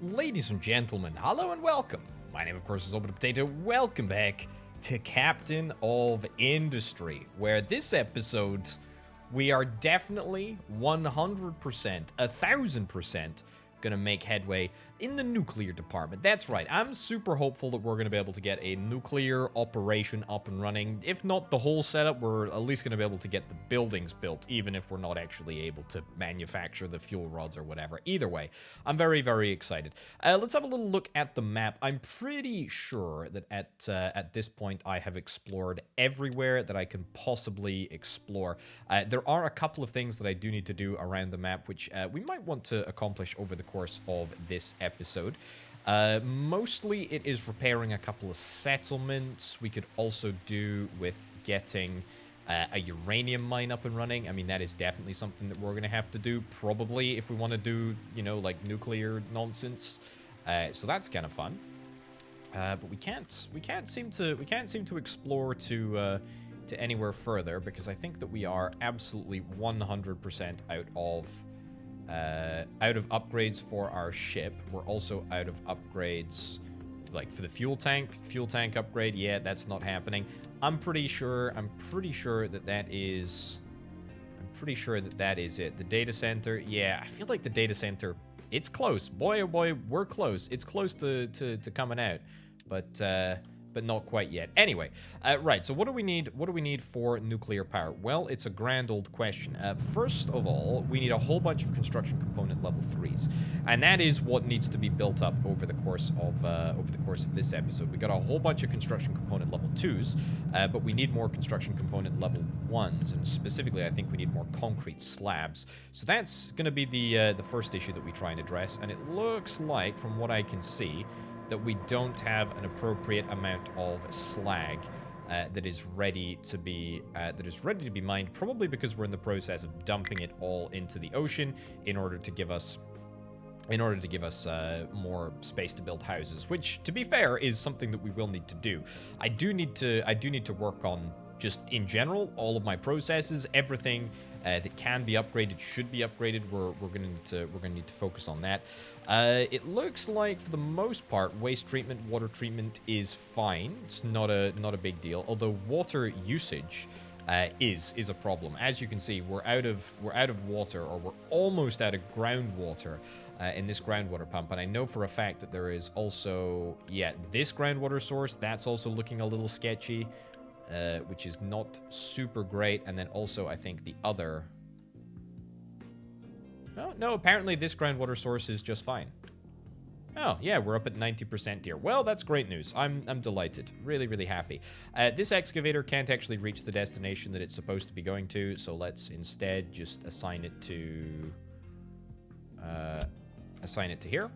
Ladies and gentlemen, hello and welcome. My name, of course, is Open Potato. Welcome back to Captain of Industry, where this episode, we are definitely 100%, 1000% gonna make headway in the nuclear department. That's right, I'm super hopeful that we're gonna be able to get a nuclear operation up and running. If not the whole setup, we're at least gonna be able to get the buildings built, even if we're not actually able to manufacture the fuel rods or whatever. Either way, I'm very, very excited. Let's have a little look at the map. I'm pretty sure that at this point I have explored everywhere that I can possibly explore. There are a couple of things that I do need to do around the map, which we might want to accomplish over the course of this episode. Mostly it is repairing a couple of settlements. We could also do with getting a uranium mine up and running. I mean, that is definitely something that we're going to have to do, probably, if we want to do, you know, like nuclear nonsense. So that's kind of fun. But we can't seem to explore to anywhere further, because I think that we are absolutely 100% out of upgrades for our ship. We're also out of upgrades like for the fuel tank upgrade. Yeah, that's not happening. I'm pretty sure that that is it. The data center, yeah, I feel like the data center, it's close. Boy, oh boy, we're close. It's close to coming out, but not quite yet. Anyway, right, so what do we need? What do we need for nuclear power? Well, it's a grand old question. First of all, we need a whole bunch of construction component level 3s, and that is what needs to be built up over the course of this episode. We got a whole bunch of construction component level 2s, but we need more construction component level 1s, and specifically, I think we need more concrete slabs. So that's going to be the first issue that we try and address, and it looks like, from what I can see, that we don't have an appropriate amount of slag that is ready to be mined, probably because we're in the process of dumping it all into the ocean in order to give us more space to build houses, which, to be fair, is something that we will need to do. I do need to work on, just in general, all of my processes. Everything that can be upgraded should be upgraded. We're gonna need to focus on that. It looks like, for the most part, waste treatment, water treatment is fine. It's not a big deal. Although water usage is a problem. As you can see, we're out of water, or we're almost out of groundwater in this groundwater pump. And I know for a fact that there is also, yeah, this groundwater source that's also looking a little sketchy. Which is not super great. And then also, I think the other... No, apparently this groundwater source is just fine. Oh, yeah, we're up at 90% here. Well, that's great news. I'm delighted. Really, really happy. This excavator can't actually reach the destination that it's supposed to be going to, so let's instead just assign it to here.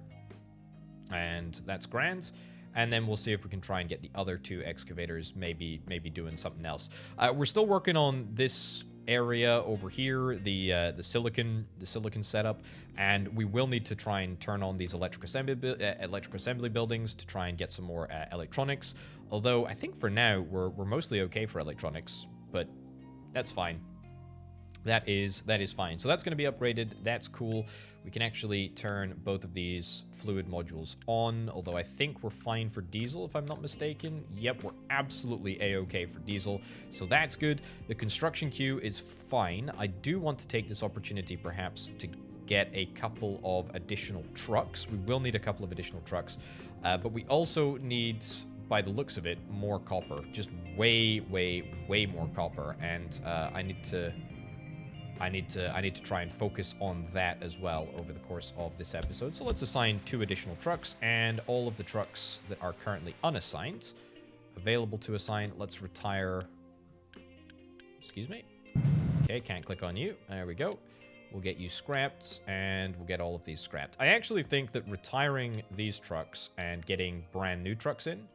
And that's grand. And then we'll see if we can try and get the other two excavators maybe doing something else. We're still working on this area over here, the silicon setup, and we will need to try and turn on these electric assembly buildings to try and get some more electronics. Although I think for now we're mostly okay for electronics, but that's fine. That is fine. So that's going to be upgraded. That's cool. We can actually turn both of these fluid modules on, although I think we're fine for diesel, if I'm not mistaken. Yep, we're absolutely A-okay for diesel, so that's good. The construction queue is fine. I do want to take this opportunity, perhaps, to get a couple of additional trucks. We will need a couple of additional trucks, but we also need, by the looks of it, more copper. Just way more copper, and I need to try and focus on that as well over the course of this episode. So let's assign 2 additional trucks, and all of the trucks that are currently unassigned, available to assign. Let's retire. Excuse me. Okay, can't click on you. There we go. We'll get you scrapped, and we'll get all of these scrapped. I actually think that retiring these trucks and getting brand new trucks in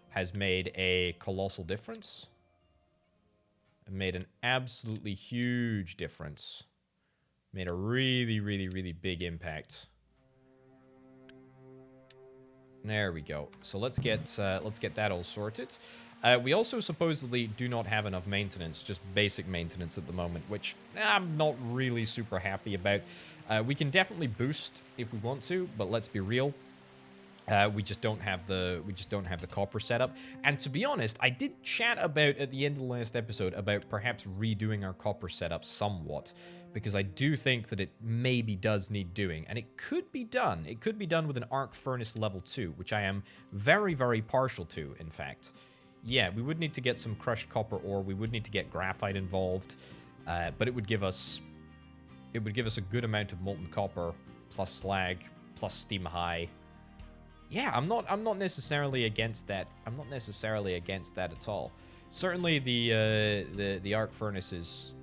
has made a colossal difference. Made an absolutely huge difference. Made a really big impact. There we go. So let's get that all sorted. We also supposedly do not have enough maintenance, just basic maintenance at the moment, which I'm not really super happy about. We can definitely boost if we want to, but let's be real. We just don't have the copper setup. And to be honest, I did chat about at the end of the last episode about perhaps redoing our copper setup somewhat, because I do think that it maybe does need doing, and it could be done. It could be done with an arc furnace level 2, which I am very, very partial to, in fact. Yeah, we would need to get some crushed copper ore. We would need to get graphite involved, but it would give us a good amount of molten copper plus slag plus steam high. Yeah, I'm not necessarily against that. I'm not necessarily against that at all. Certainly the arc furnace it's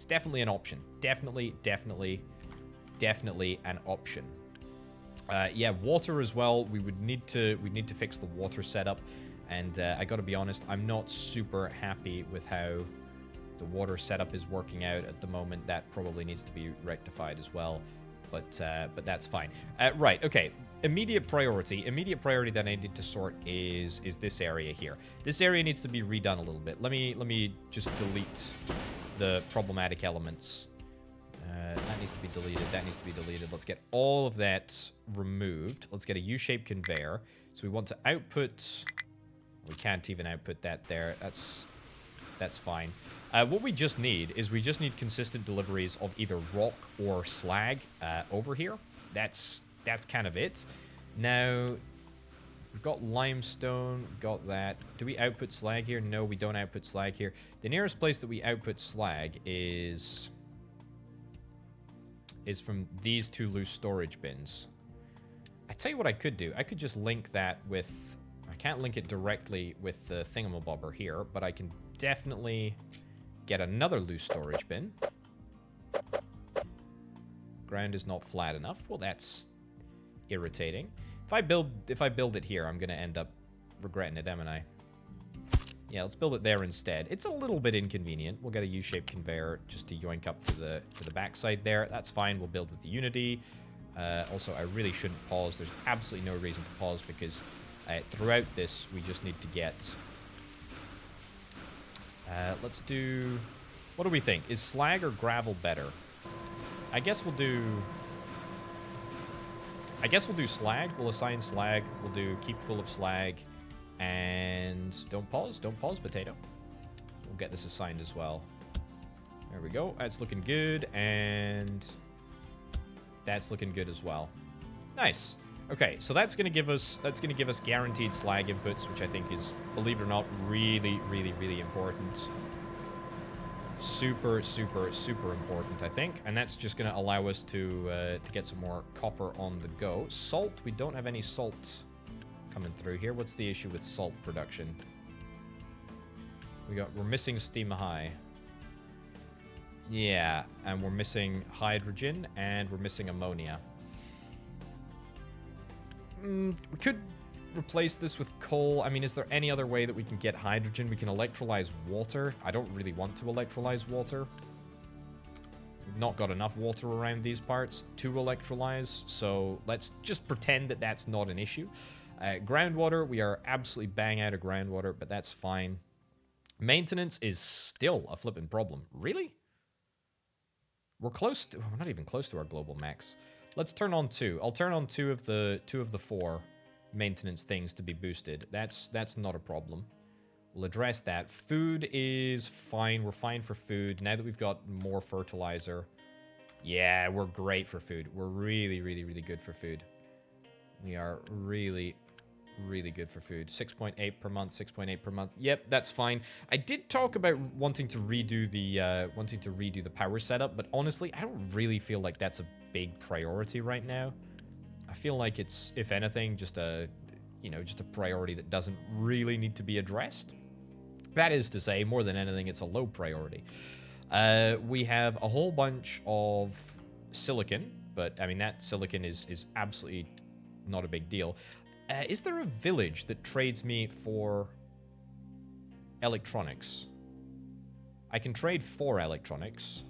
definitely an option. Definitely an option. Yeah, water as well. We need to fix the water setup, and I got to be honest, I'm not super happy with how the water setup is working out at the moment. That probably needs to be rectified as well. But that's fine. Right, okay. Immediate priority that I need to sort is this area here. This area needs to be redone a little bit. Let me just delete the problematic elements. That needs to be deleted. That needs to be deleted. Let's get all of that removed. Let's get a U-shaped conveyor. So we want to output. We can't even output that there. That's fine. What we just need is consistent deliveries of either rock or slag over here. That's kind of it. Now, we've got limestone, we've got that. Do we output slag here? No, we don't output slag here. The nearest place that we output slag is from these two loose storage bins. I tell you what I could do. I could just link that with... I can't link it directly with the thingamabobber here, but I can definitely get another loose storage bin. Ground is not flat enough. Well, that's irritating. If I build it here, I'm gonna end up regretting it, am I? Yeah, let's build it there instead. It's a little bit inconvenient. We'll get a U-shaped conveyor just to yoink up to the backside there. That's fine. We'll build with the Unity. Also, I really shouldn't pause. There's absolutely no reason to pause because throughout this, we just need to get... let's do... What do we think? Is slag or gravel better? I guess we'll do slag. We'll assign slag. We'll do keep full of slag. And don't pause, potato. We'll get this assigned as well. There we go. That's looking good. And that's looking good as well. Nice. Okay, so that's gonna give us guaranteed slag inputs, which I think is, believe it or not, really, really, really important. Super, super, super important, I think. And that's just gonna allow us to get some more copper on the go. Salt, we don't have any salt coming through here. What's the issue with salt production? We're missing steam high. Yeah, and we're missing hydrogen, and we're missing ammonia. We could replace this with coal. I mean, is there any other way that we can get hydrogen? We can electrolyze water. I don't really want to electrolyze water. We've not got enough water around these parts to electrolyze, so let's just pretend that that's not an issue. Groundwater, we are absolutely bang out of groundwater, but that's fine. Maintenance is still a flipping problem. Really? We're not even close to our global max. Let's turn on 2. I'll turn on two of the 4 maintenance things to be boosted. That's not a problem. We'll address that. Food is fine. We're fine for food. Now that we've got more fertilizer. Yeah, we're great for food. We're really, really, really good for food. We are really, really good for food. 6.8 per month, 6.8 per month. Yep, that's fine. I did talk about wanting to redo the power setup, but honestly, I don't really feel like that's a big priority right now. I feel like it's, if anything, just a priority that doesn't really need to be addressed. That is to say, more than anything, it's a low priority. We have a whole bunch of silicon, but I mean, that silicon is absolutely not a big deal. Is there a village that trades me for electronics? I can trade for electronics.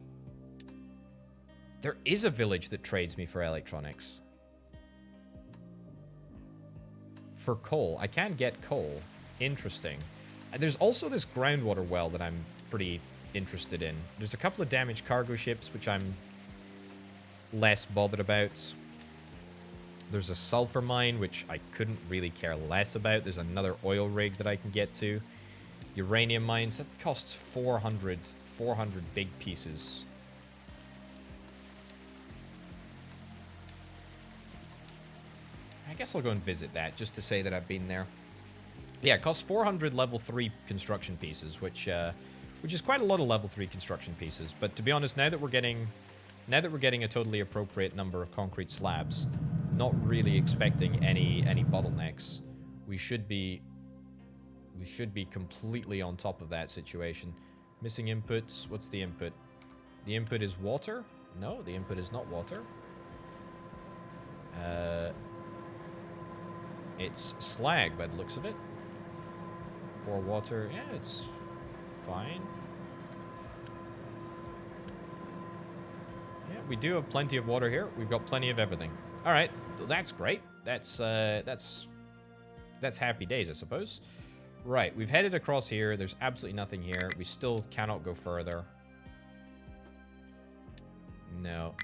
There is a village that trades me for electronics. For coal. I can get coal. Interesting. There's also this groundwater well that I'm pretty interested in. There's a couple of damaged cargo ships, which I'm less bothered about. There's a sulfur mine, which I couldn't really care less about. There's another oil rig that I can get to. Uranium mines, that costs 400 big pieces. I guess I'll go and visit that, just to say that I've been there. Yeah, it costs 400 level 3 construction pieces, which is quite a lot of level 3 construction pieces. But to be honest, now that we're getting a totally appropriate number of concrete slabs, not really expecting any bottlenecks, we should be completely on top of that situation. Missing inputs. What's the input? The input is water? No, the input is not water. It's slag by the looks of it. For water, yeah, it's fine. Yeah, we do have plenty of water here. We've got plenty of everything. All right, that's great. That's happy days, I suppose. Right, we've headed across here. There's absolutely nothing here. We still cannot go further. No.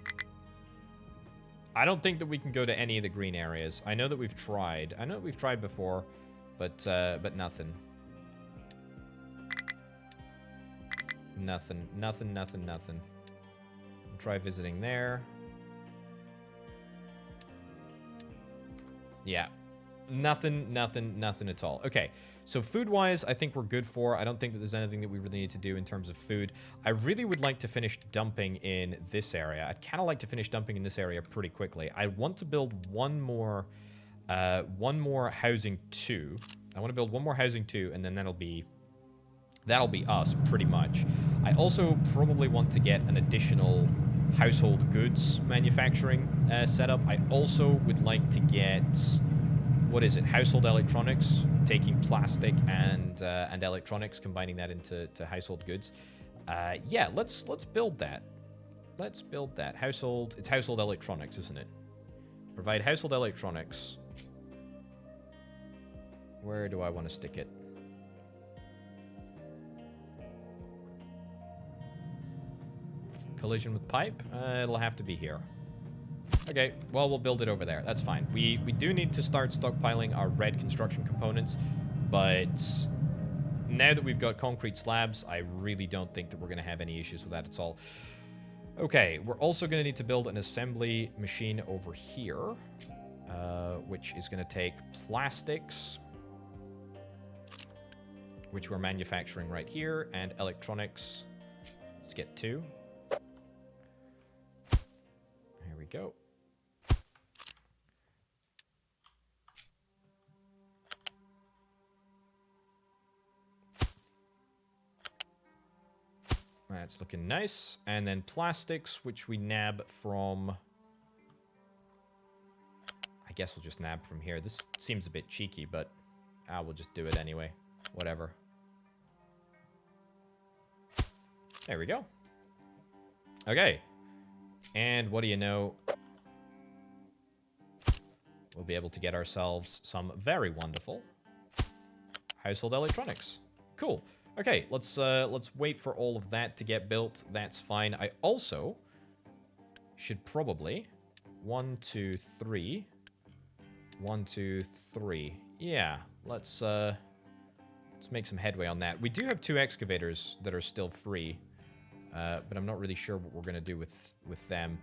I don't think that we can go to any of the green areas. I know that we've tried. I know that we've tried before, but nothing. Nothing. Try visiting there. Yeah. Nothing at all. Okay, so food-wise, I think we're good for. I don't think that there's anything that we really need to do in terms of food. I really would like to finish dumping in this area. I'd kind of like to finish dumping in this area pretty quickly. I want to build one more housing 2. I want to build one more housing 2, and then that'll be us, pretty much. I also probably want to get an additional household goods manufacturing setup. I also would like to get... What is it? Household electronics, taking plastic and electronics, combining that into household goods. Yeah, let's build that. Let's build that. It's household electronics, isn't it? Provide household electronics. Where do I want to stick it? Collision with pipe? It'll have to be here. Okay, well, we'll build it over there. That's fine. We do need to start stockpiling our red construction components, but now that we've got concrete slabs, I really don't think that we're going to have any issues with that at all. Okay, we're also going to need to build an assembly machine over here, which is going to take plastics, which we're manufacturing right here, and electronics. Let's get 2. Here we go. That's looking nice. And then plastics, which we nab from... I guess we'll just nab from here. This seems a bit cheeky, but we'll just do it anyway. Whatever. There we go. Okay. And what do you know? We'll be able to get ourselves some very wonderful household electronics. Cool. Okay, let's wait for all of that to get built. That's fine. I also should probably 1, 2, 3. 1, 2, 3. Yeah, let's make some headway on that. We do have 2 excavators that are still free, but I'm not really sure what we're gonna do with them.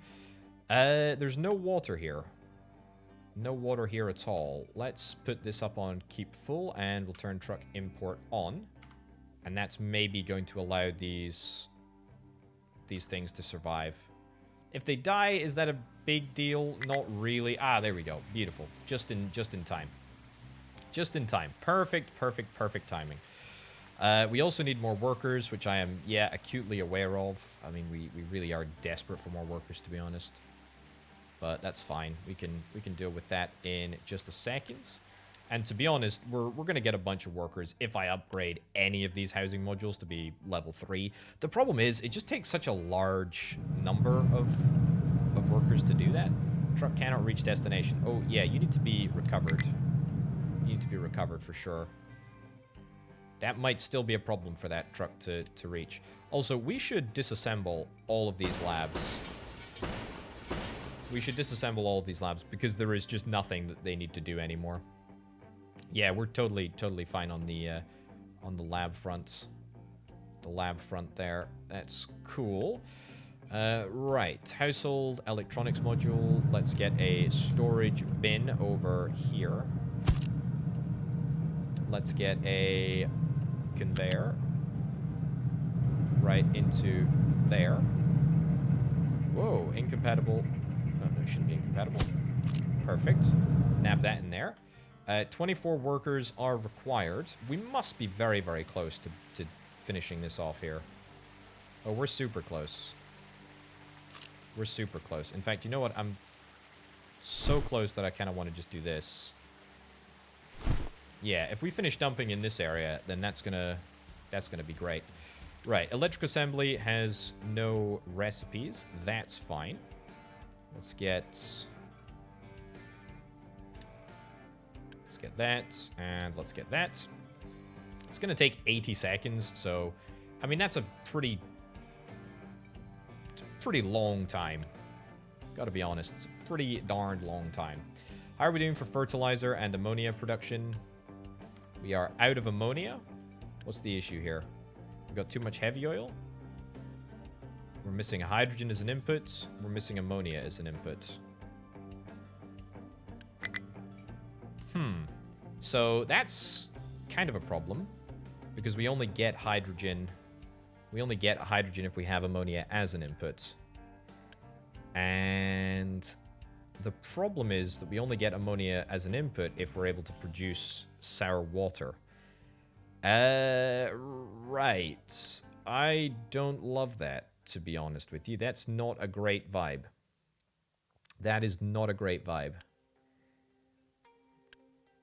There's no water here. No water here at all. Let's put this up on keep full, and we'll turn truck import on. And that's maybe going to allow these things to survive. If they die, is that a big deal? Not really. There we go. Beautiful. Just in time. Just in time. Perfect timing. We also need more workers, which I am, acutely aware of. I mean, we really are desperate for more workers, to be honest. But that's fine. We can deal with that in just a second. And to be honest, we're going to get a bunch of workers if I upgrade any of these housing modules to be level 3. The problem is, it just takes such a large number of workers to do that. Truck cannot reach destination. Oh, yeah, you need to be recovered. You need to be recovered for sure. That might still be a problem for that truck to reach. Also, we should disassemble all of these labs. We should disassemble all of these labs because there is just nothing that they need to do anymore. Yeah, we're totally fine on the lab front. The lab front there. That's cool. Right. Household electronics module. Let's get a storage bin over here. Let's get a conveyor right into there. Whoa, incompatible. Oh, no, it shouldn't be incompatible. Perfect. Nab that in there. 24 workers are required. We must be very, very close to finishing this off here. Oh, we're super close. We're super close. In fact, you know what? I'm so close that I kind of want to just do this. Yeah, if we finish dumping in this area, then that's gonna be great. Right, electrical assembly has no recipes. That's fine. Let's get that, and let's get that. It's gonna take 80 seconds, so I mean that's a pretty long time. Gotta be honest, it's a pretty darned long time. How are we doing for fertilizer and ammonia production? We are out of ammonia. What's the issue here? We've got too much heavy oil. We're missing hydrogen as an input. We're missing ammonia as an input. So that's kind of a problem because we only get hydrogen. We only get hydrogen if we have ammonia as an input. And the problem is that we only get ammonia as an input if we're able to produce sour water. Right. I don't love that, to be honest with you. That's not a great vibe. That is not a great vibe.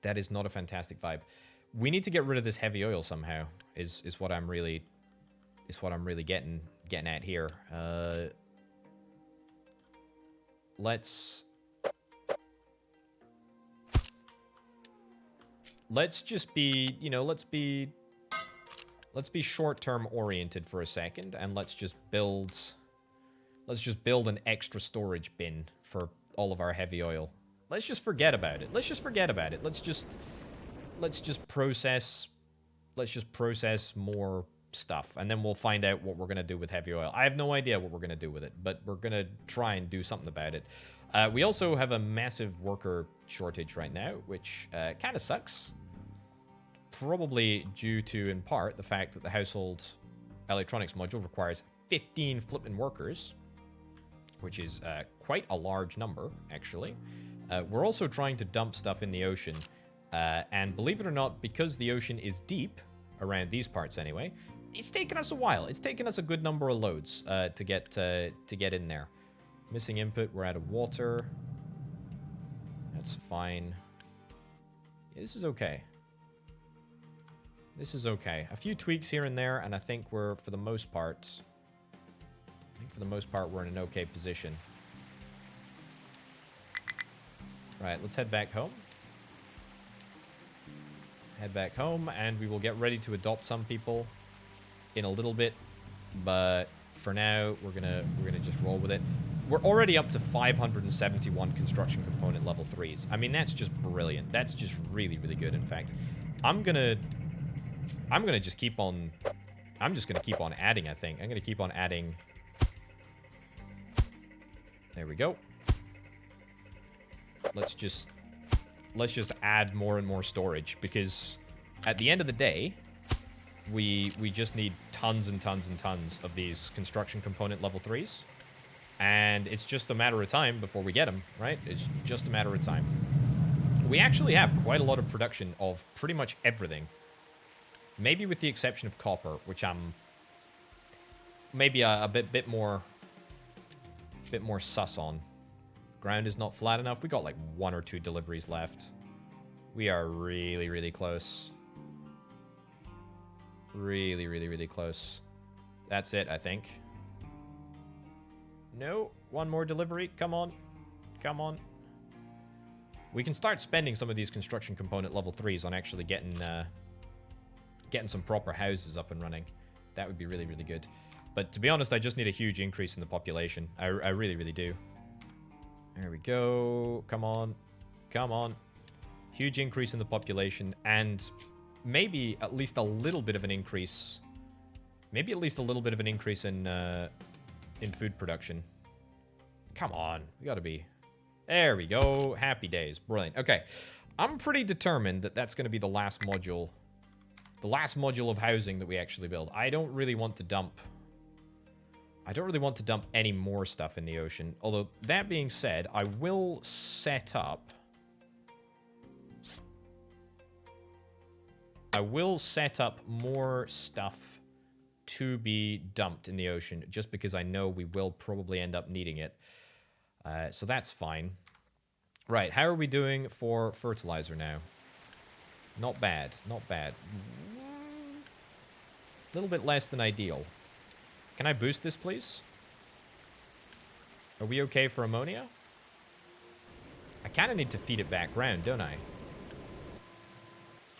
That is not a fantastic vibe. We need to get rid of this heavy oil somehow. Is what I'm really getting at here. Let's just be, you know, let's be short-term oriented for a second, and let's just build an extra storage bin for all of our heavy oil. Let's just forget about it. Let's just process more stuff, and then we'll find out what we're gonna do with heavy oil. I have no idea what we're gonna do with it, but we're gonna try and do something about it. We also have a massive worker shortage right now, which kind of sucks. Probably due to, in part, the fact that the household electronics module requires 15 flipping workers, which is quite a large number, actually. We're also trying to dump stuff in the ocean, and believe it or not, because the ocean is deep, around these parts anyway, it's taken us a while. It's taken us a good number of loads to get in there. Missing input, we're out of water. That's fine. Yeah, this is okay. This is okay. A few tweaks here and there, and I think we're, for the most part, we're in an okay position. Right, let's head back home. Head back home, and we will get ready to adopt some people in a little bit. But for now, we're gonna just roll with it. We're already up to 571 construction component level 3s. I mean, that's just brilliant. That's just really, really good. In fact, I'm gonna just keep on. I'm just gonna keep on adding. I think I'm gonna keep on adding. There we go. Let's just add more and more storage, because at the end of the day, we just need tons and tons and tons of these construction component level 3s. And it's just a matter of time before we get them, right? It's just a matter of time. We actually have quite a lot of production of pretty much everything. Maybe with the exception of copper, which I'm maybe a bit more sus on. Ground is not flat enough. We got like 1 or 2 deliveries left. We are really, really close. Really, really, really close. That's it, I think. No, 1 more delivery. Come on. Come on. We can start spending some of these construction component level 3s on actually getting some proper houses up and running. That would be really, really good. But to be honest, I just need a huge increase in the population. I really, really do. There we go. Come on. Come on. Huge increase in the population, and maybe at least a little bit of an increase. Maybe at least a little bit of an increase in food production. Come on. We gotta be... There we go. Happy days. Brilliant. Okay. I'm pretty determined that that's going to be the last module. The last module of housing that we actually build. I don't really want to dump... I don't really want to dump any more stuff in the ocean. Although, that being said, I will set up... I will set up more stuff to be dumped in the ocean, just because I know we will probably end up needing it. So that's fine. Right, how are we doing for fertilizer now? Not bad, not bad. A little bit less than ideal. Can I boost this, please? Are we okay for ammonia? I kind of need to feed it back round, don't I?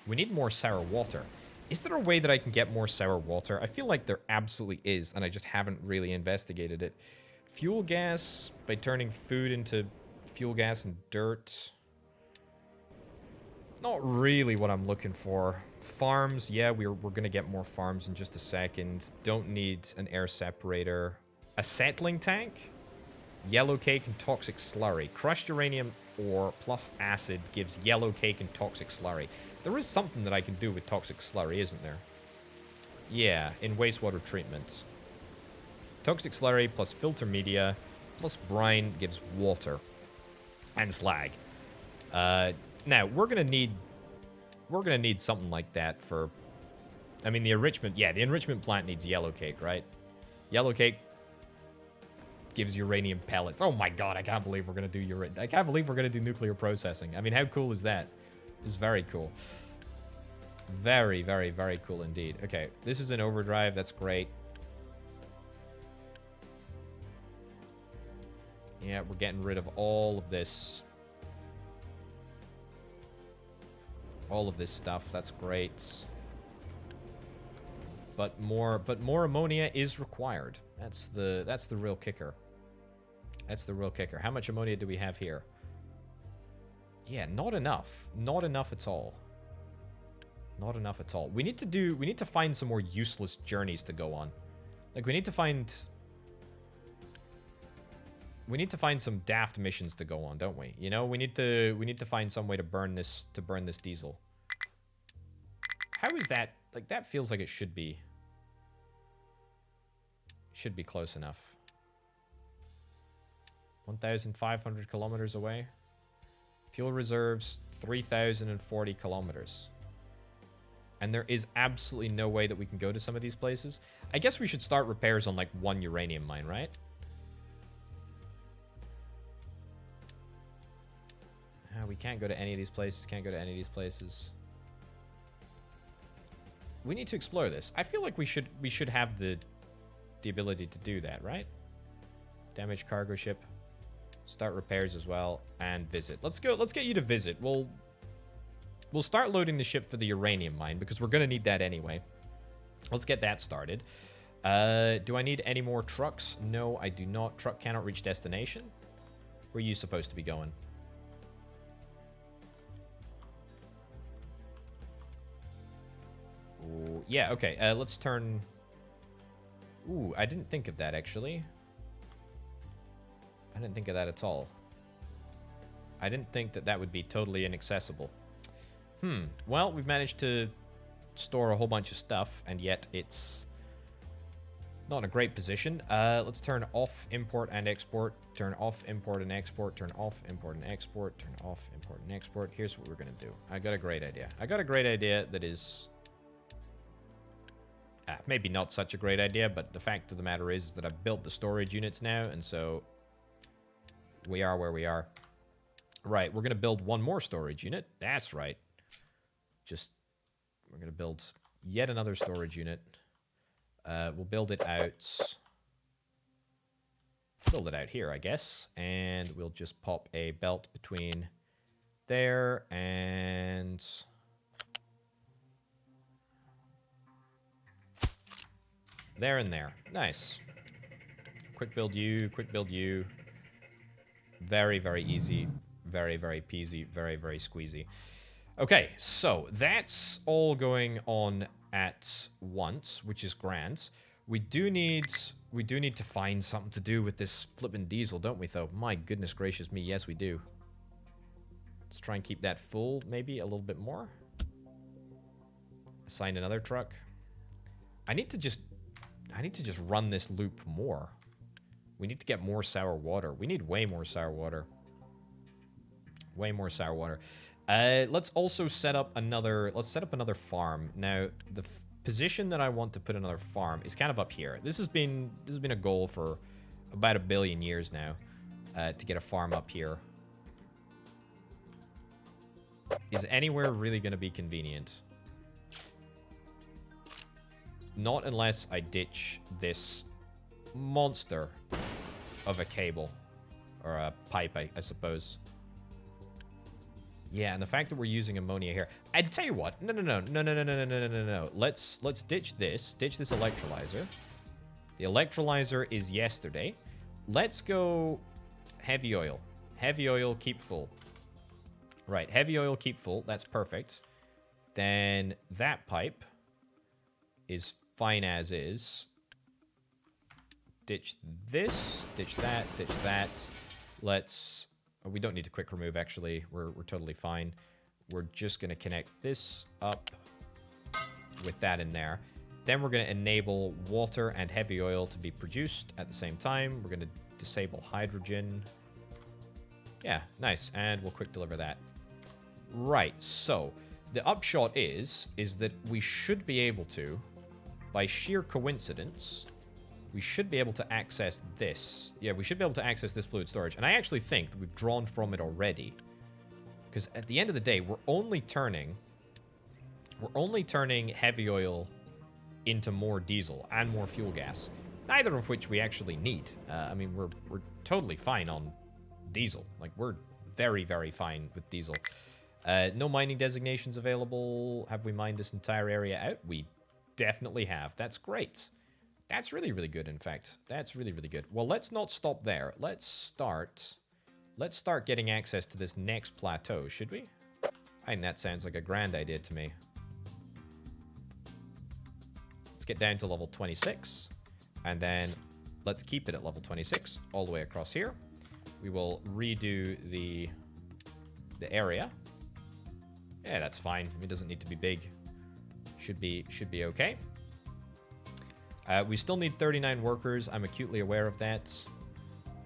We need more sour water. Is there a way that I can get more sour water? I feel like there absolutely is, and I just haven't really investigated it. Fuel gas, by turning food into fuel gas and dirt. Not really what I'm looking for. Farms, yeah, we're going to get more farms in just a second. Don't need an air separator. A settling tank? Yellow cake and toxic slurry. Crushed uranium ore plus acid gives yellow cake and toxic slurry. There is something that I can do with toxic slurry, isn't there? Yeah, in wastewater treatment. Toxic slurry plus filter media plus brine gives water and slag. Now we're gonna need something like that for. I mean, the enrichment. Yeah, the enrichment plant needs yellow cake, right? Yellow cake gives uranium pellets. Oh my god, I can't believe we're gonna do I can't believe we're gonna do nuclear processing. I mean, how cool is that? It's very cool. Very, very, very cool indeed. Okay, this is an overdrive. That's great. Yeah, we're getting rid of all of this. All of this stuff. That's great. But more ammonia is required. That's the real kicker. That's the real kicker. How much ammonia do we have here? Yeah, not enough. Not enough at all. Not enough at all. We need to find some more useless journeys to go on. Like, we need to find some daft missions to go on, don't we? You know, we need to find some way to burn this diesel. How is that? Like, that feels like it should be close enough. 1,500 kilometers away. Fuel reserves 3,040 kilometers. And there is absolutely no way that we can go to some of these places. I guess we should start repairs on like one uranium mine, right? We can't go to any of these places. Can't go to any of these places. We need to explore this. I feel like we should have the ability to do that, right? Damaged cargo ship. Start repairs as well and visit. Let's go. Let's get you to visit. We'll start loading the ship for the uranium mine because we're gonna need that anyway. Let's get that started. Do I need any more trucks? No, I do not. Truck cannot reach destination. Where are you supposed to be going? Ooh, yeah, okay. Let's turn... Ooh, I didn't think of that, actually. I didn't think of that at all. I didn't think that that would be totally inaccessible. Well, we've managed to store a whole bunch of stuff, and yet it's not in a great position. Let's turn off import and export. Turn off import and export. Turn off import and export. Turn off import and export. Here's what we're going to do. I got a great idea. I got a great idea that is... maybe not such a great idea, but the fact of the matter is that I've built the storage units now, and so we are where we are. Right, we're going to build one more storage unit. That's right. We're going to build yet another storage unit. We'll build it out. Build it out here, I guess. And we'll just pop a belt between there and... there and there. Nice. Quick build you, quick build you. Very, very easy. Very, very peasy. Very, very squeezy. Okay, so that's all going on at once, which is grand. We do need to find something to do with this flippin' diesel, don't we, though? My goodness gracious me, yes, we do. Let's try and keep that full, maybe a little bit more. Assign another truck. I need to just run this loop more. We need to get more sour water. We need way more sour water. Way more sour water. Let's also set up another farm. Now, the position that I want to put another farm is kind of up here. This has been a goal for about 1 billion years now, to get a farm up here. Is anywhere really going to be convenient? Not unless I ditch this monster of a cable. Or a pipe, I suppose. Yeah, and the fact that we're using ammonia here. I'd tell you what. No. Let's ditch this. Ditch this electrolyzer. The electrolyzer is yesterday. Let's go heavy oil. Heavy oil, keep full. Right, heavy oil, keep full. That's perfect. Then that pipe is fine as is. Ditch this. Ditch that. Ditch that. Let's... Oh, we don't need to quick remove, actually. We're totally fine. We're just going to connect this up with that in there. Then we're going to enable water and heavy oil to be produced at the same time. We're going to disable hydrogen. Yeah, nice. And we'll quick deliver that. Right, so the upshot is that we should be able to, by sheer coincidence, we should be able to access this. Yeah, we should be able to access this fluid storage. And I actually think that we've drawn from it already. Because at the end of the day, we're only turning heavy oil into more diesel and more fuel gas. Neither of which we actually need. I mean, we're totally fine on diesel. Like, we're very, very fine with diesel. No mining designations available. Have we mined this entire area out? We definitely have. That's great. That's really, really good, in fact. That's really, really good. Well, let's not stop there. Let's start getting access to this next plateau, should we? I think that sounds like a grand idea to me. Let's get down to level 26. And then let's keep it at level 26 all the way across here. We will redo the area. Yeah, that's fine. It doesn't need to be big. Should be okay. We still need 39 workers. I'm acutely aware of that.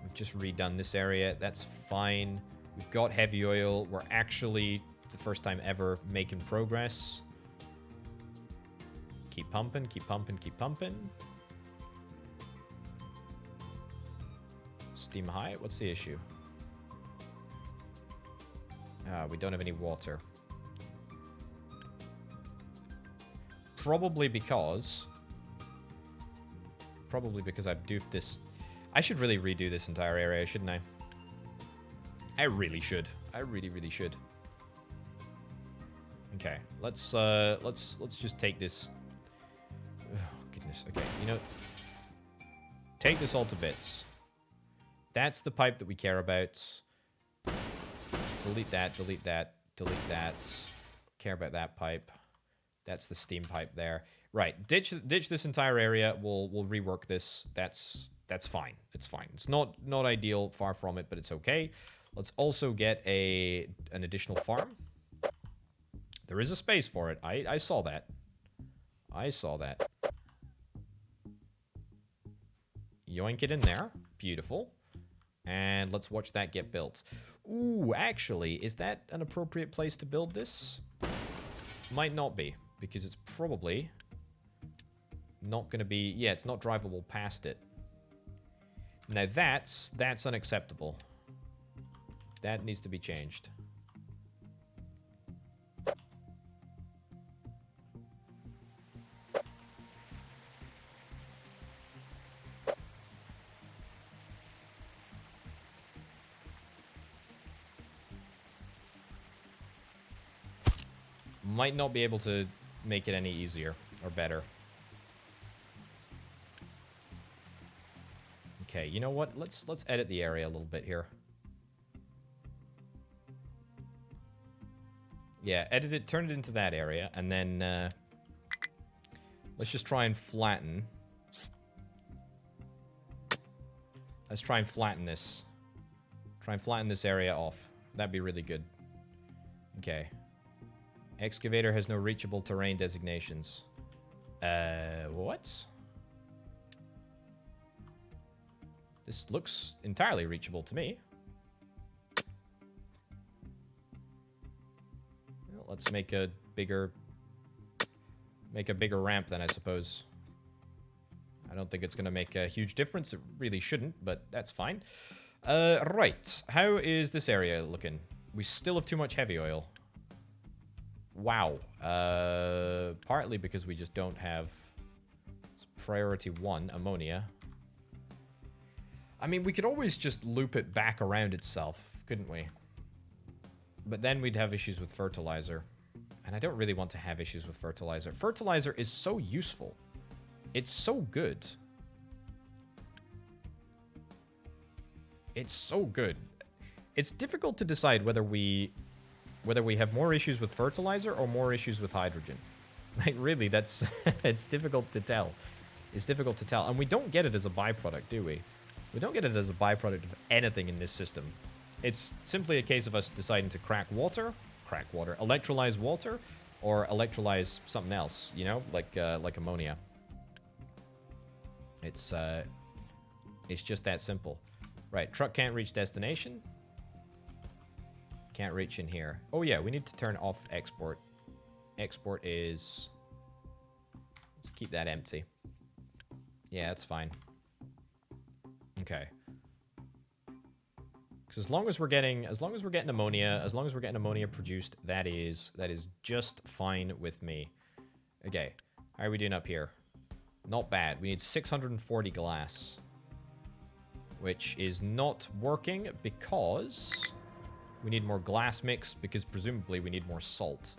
We've just redone this area. That's fine. We've got heavy oil. We're actually, the first time ever, making progress. Keep pumping, keep pumping, keep pumping. Steam high? What's the issue? We don't have any water. Probably because I've doofed this. I should really redo this entire area, shouldn't I? I really should. I really, really should. Okay, let's just take this. Oh, goodness. Okay, you know, take this all to bits. That's the pipe that we care about. Delete that. Delete that. Delete that. Care about that pipe. That's the steam pipe there. Right, ditch this entire area. We'll rework this. That's fine. It's fine. It's not ideal, far from it, but it's okay. Let's also get an additional farm. There is a space for it. I saw that. I saw that. Yoink it in there. Beautiful. And let's watch that get built. Ooh, actually, is that an appropriate place to build this? Might not be, because it's probably not going to be... Yeah, it's not drivable past it. Now that's unacceptable. That needs to be changed. Might not be able to make it any easier or better. Okay, you know what? Let's edit the area a little bit here. Yeah, edit it, turn it into that area, and then let's just try and flatten. Let's try and flatten this. Try and flatten this area off. That'd be really good. Okay. Excavator has no reachable terrain designations. What? This looks entirely reachable to me. Well, let's make a bigger ramp then, I suppose. I don't think it's going to make a huge difference. It really shouldn't, but that's fine. Right. How is this area looking? We still have too much heavy oil. Wow. Partly because we just don't have priority 1, ammonia. I mean, we could always just loop it back around itself, couldn't we? But then we'd have issues with fertilizer. And I don't really want to have issues with fertilizer. Fertilizer is so useful. It's so good. It's so good. It's difficult to decide whether we have more issues with fertilizer or more issues with hydrogen. Like, really, that's it's difficult to tell. It's difficult to tell. And we don't get it as a byproduct, do we? We don't get it as a byproduct of anything in this system. It's simply a case of us deciding to electrolyze water, or electrolyze something else, you know, like ammonia. It's just that simple. Right, truck can't reach destination. Can't reach in here. Oh yeah, we need to turn off export. Export is... Let's keep that empty. Yeah, that's fine. Okay. Because as long as we're getting ammonia, as long as we're getting ammonia produced, that is just fine with me. Okay, how are we doing up here? Not bad. We need 640 glass, which is not working because we need more glass mix, because presumably we need more salt.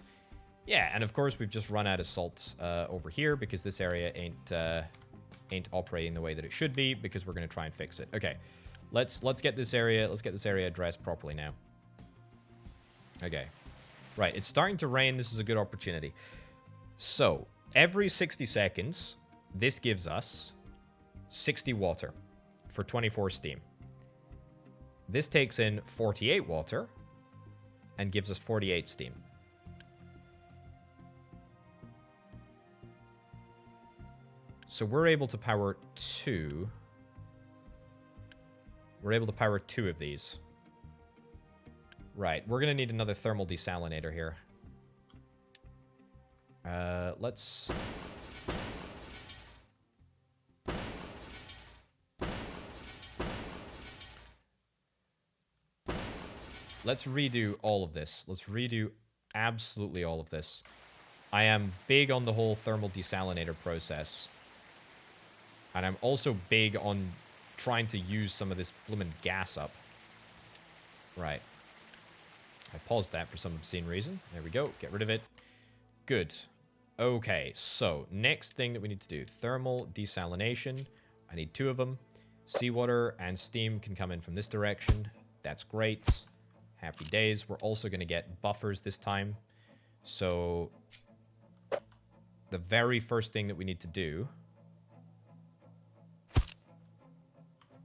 Yeah, and of course we've just run out of salt over here because this area ain't operating the way that it should be, because we're going to try and fix it. Okay. Let's get this area addressed properly now. Okay. Right, it's starting to rain. This is a good opportunity. So, every 60 seconds, this gives us 60 water for 24 steam. This takes in 48 water and gives us 48 steam. So we're able to power two. We're able to power 2 of these. Right, we're going to need another thermal desalinator here. Let's redo all of this. Let's redo absolutely all of this. I am big on the whole thermal desalinator process. And I'm also big on trying to use some of this bloomin' gas up. Right. I paused that for some obscene reason. There we go. Get rid of it. Good. Okay, so next thing that we need to do. Thermal desalination. I need 2 of them. Seawater and steam can come in from this direction. That's great. Happy days. We're also going to get buffers this time. So the very first thing that we need to do...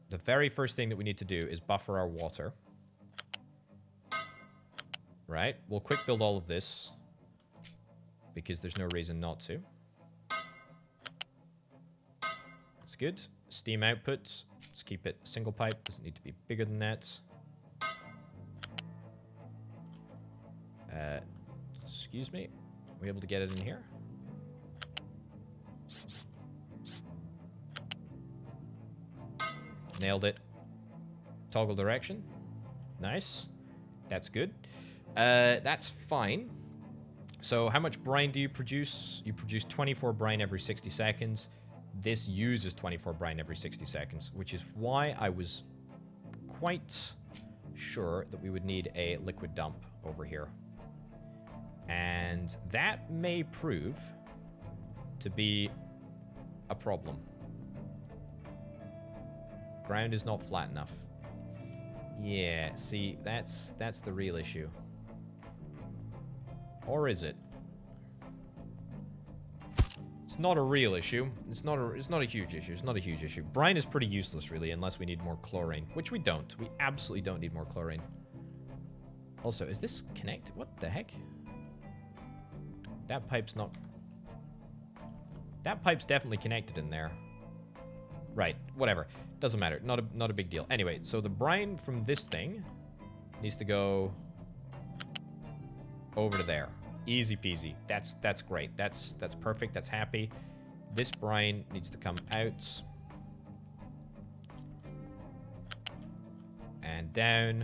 The very first thing that we need to do is buffer our water. Right? We'll quick build all of this, because there's no reason not to. That's good. Steam output. Let's keep it single pipe. Doesn't need to be bigger than that. Excuse me. Are we able to get it in here? Nailed it. Toggle direction. Nice. That's good. That's fine. So how much brine do you produce? You produce 24 brine every 60 seconds. This uses 24 brine every 60 seconds, which is why I was quite sure that we would need a liquid dump over here. And that may prove to be a problem. Ground is not flat enough. Yeah, see, that's the real issue. Or is it? It's not a real issue. It's not a huge issue. It's not a huge issue. Brine is pretty useless, really, unless we need more chlorine. Which we don't. We absolutely don't need more chlorine. Also, is this connected? What the heck? That pipe's not... That pipe's definitely connected in there. Right, whatever. Doesn't matter. Not a big deal. Anyway, so the brine from this thing needs to go over to there. Easy peasy. That's great. That's perfect. That's happy. This brine needs to come out. And down.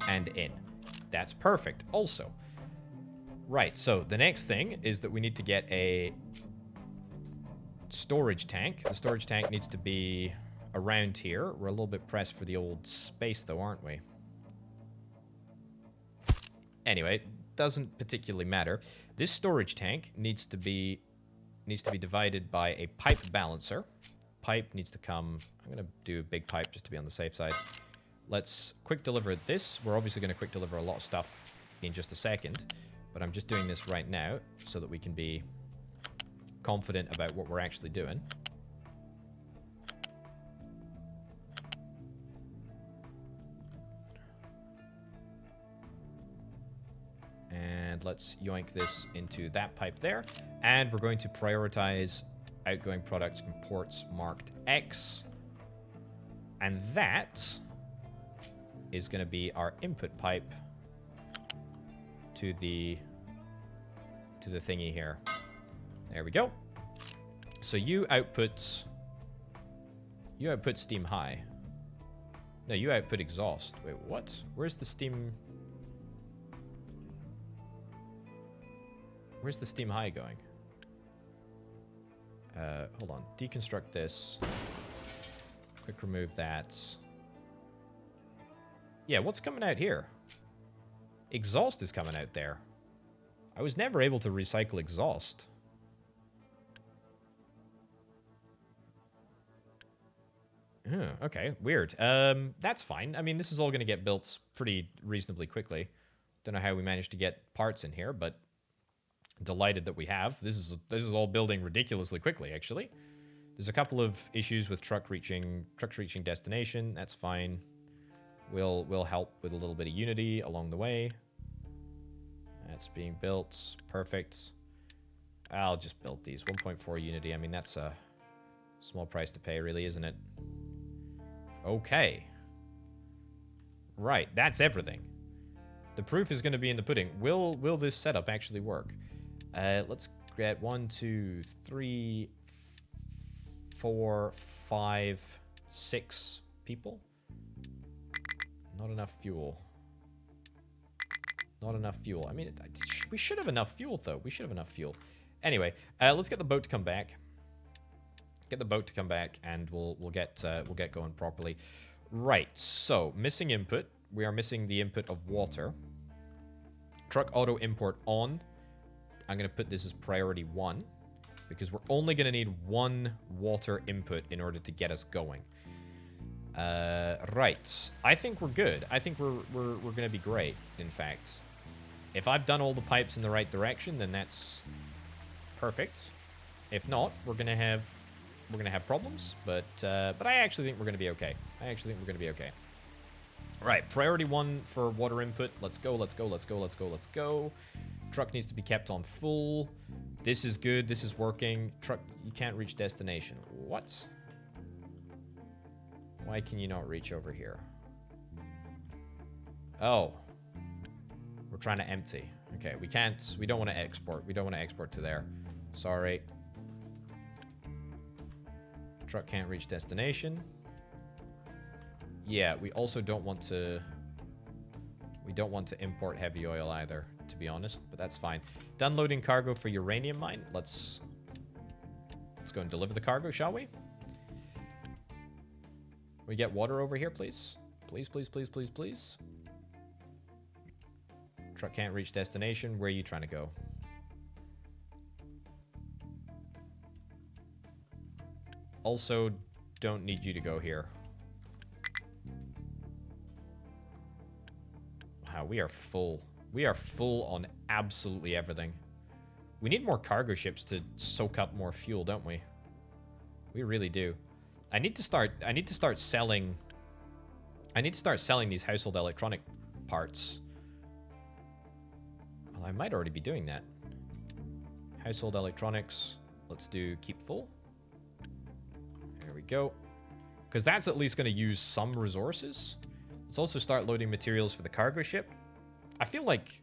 And in. That's perfect. Also. Right, so the next thing is that we need to get a storage tank. The storage tank needs to be around here. We're a little bit pressed for the old space, though, aren't we? Anyway, doesn't particularly matter. This storage tank needs to be divided by a pipe balancer. Pipe needs to come... I'm going to do a big pipe just to be on the safe side. Let's quick deliver this. We're obviously going to quick deliver a lot of stuff in just a second. But I'm just doing this right now so that we can be confident about what we're actually doing. And let's yoink this into that pipe there. And we're going to prioritize outgoing products from ports marked X. And that is going to be our input pipe to the thingy here. There we go. So you output steam high. No, you output exhaust. Wait, what? Where's the steam? Where's the steam high going? Hold on. Deconstruct this. Quick remove that. Yeah, what's coming out here? Exhaust is coming out there. I was never able to recycle exhaust. Okay, weird. That's fine. I mean, this is all going to get built pretty reasonably quickly. Don't know how we managed to get parts in here, but delighted that we have. This is all building ridiculously quickly, actually. There's a couple of issues with trucks reaching destination. That's fine. We'll help with a little bit of unity along the way. That's being built. Perfect. I'll just build these. 1.4 unity. I mean, that's a small price to pay, really, isn't it? Okay. Right, that's everything. The proof is going to be in the pudding. Will this setup actually work? Let's get 1, 2, 3, 4, 5, 6 people. Not enough fuel. Not enough fuel. I mean, we should have enough fuel, though. We should have enough fuel. Anyway, let's get the boat to come back. Get the boat to come back, and we'll get going properly. Right. So missing input. We are missing the input of water. Truck auto import on. I'm going to put this as priority 1 because we're only going to need 1 water input in order to get us going. Right. I think we're good. I think we're going to be great, in fact. If I've done all the pipes in the right direction, then that's perfect. If not, we're going to have problems, but I actually think we're going to be okay. Right, priority 1 for water input. Let's go. Truck needs to be kept on full. This is good. This is working. Truck, you can't reach destination. What? Why can you not reach over here? Oh. We're trying to empty. Okay, we can't. We don't want to export. We don't want to export to there. Sorry. Truck can't reach destination. Yeah, we also don't want to... We don't want to import heavy oil either, to be honest, but that's fine. Done loading cargo for uranium mine. Let's go and deliver the cargo, shall we? We get water over here, please. Please. Truck can't reach destination. Where are you trying to go? Also, don't need you to go here. Wow, we are full. We are full on absolutely everything. We need more cargo ships to soak up more fuel, don't we? We really do. I need to start selling these household electronic parts. Well, I might already be doing that. Household electronics. Let's do keep full. There we go. Because that's at least going to use some resources. Let's also start loading materials for the cargo ship. I feel like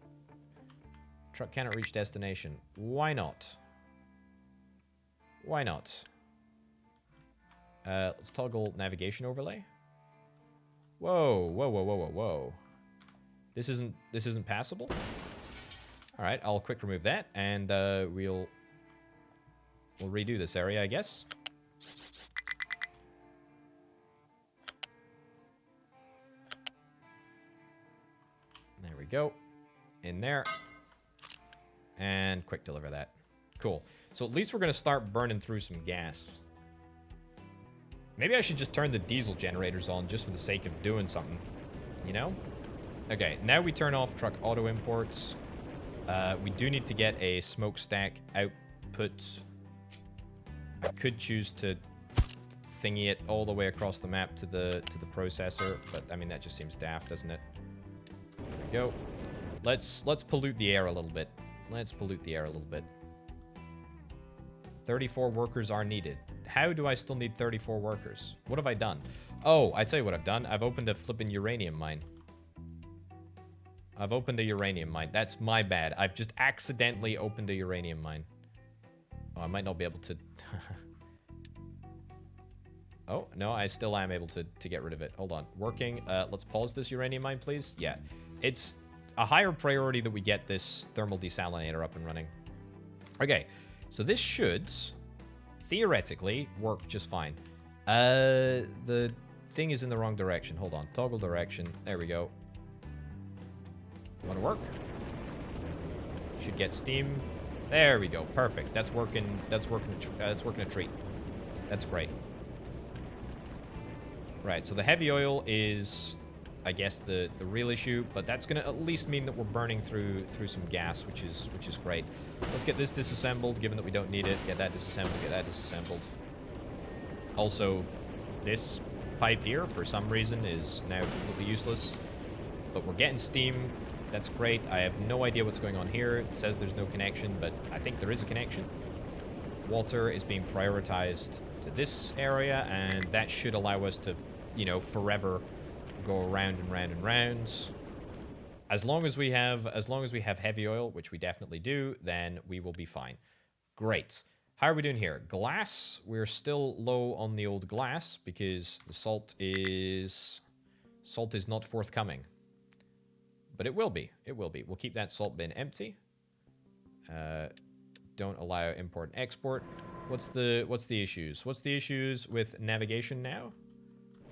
truck cannot reach destination. Why not? Why not? Let's toggle navigation overlay. Whoa, whoa, whoa, whoa, whoa, whoa. This isn't passable. All right, I'll quick remove that, and we'll redo this area, I guess. There we go. In there. And quick deliver that. Cool. So at least we're going to start burning through some gas. Maybe I should just turn the diesel generators on just for the sake of doing something. You know? Okay, now we turn off truck auto imports. We do need to get a smokestack output. I could choose to thingy it all the way across the map to the processor, but I mean that just seems daft, doesn't it? There we go. Let's pollute the air a little bit. Let's pollute the air a little bit. 34 workers are needed. How do I still need 34 workers? What have I done? Oh, I tell you what I've done. I've opened a flipping uranium mine. I've opened a uranium mine. That's my bad. I've just accidentally opened a uranium mine. Oh, I might not be able to... Oh, no, I still am able to get rid of it. Hold on. Working. Let's pause this uranium mine, please. Yeah. It's a higher priority that we get this thermal desalinator up and running. Okay. So this should, theoretically, work just fine. The thing is in the wrong direction. Hold on. Toggle direction. There we go. Want to work? Should get steam. There we go. Perfect. That's working. That's working a treat. That's great. Right. So the heavy oil is, I guess, the real issue, but that's gonna at least mean that we're burning through some gas, which is great. Let's get this disassembled, given that we don't need it. Get that disassembled. Get that disassembled. Also, this pipe here, for some reason, is now completely useless. But we're getting steam. That's great. I have no idea what's going on here. It says there's no connection, but I think there is a connection. Water is being prioritized to this area, and that should allow us to, you know, forever go around and round and round. As long as we have heavy oil, which we definitely do, then we will be fine. Great. How are we doing here? Glass, we're still low on the old glass because the salt is not forthcoming. But it will be. It will be. We'll keep that salt bin empty. Don't allow import and export. What's the issues? What's the issues with navigation now?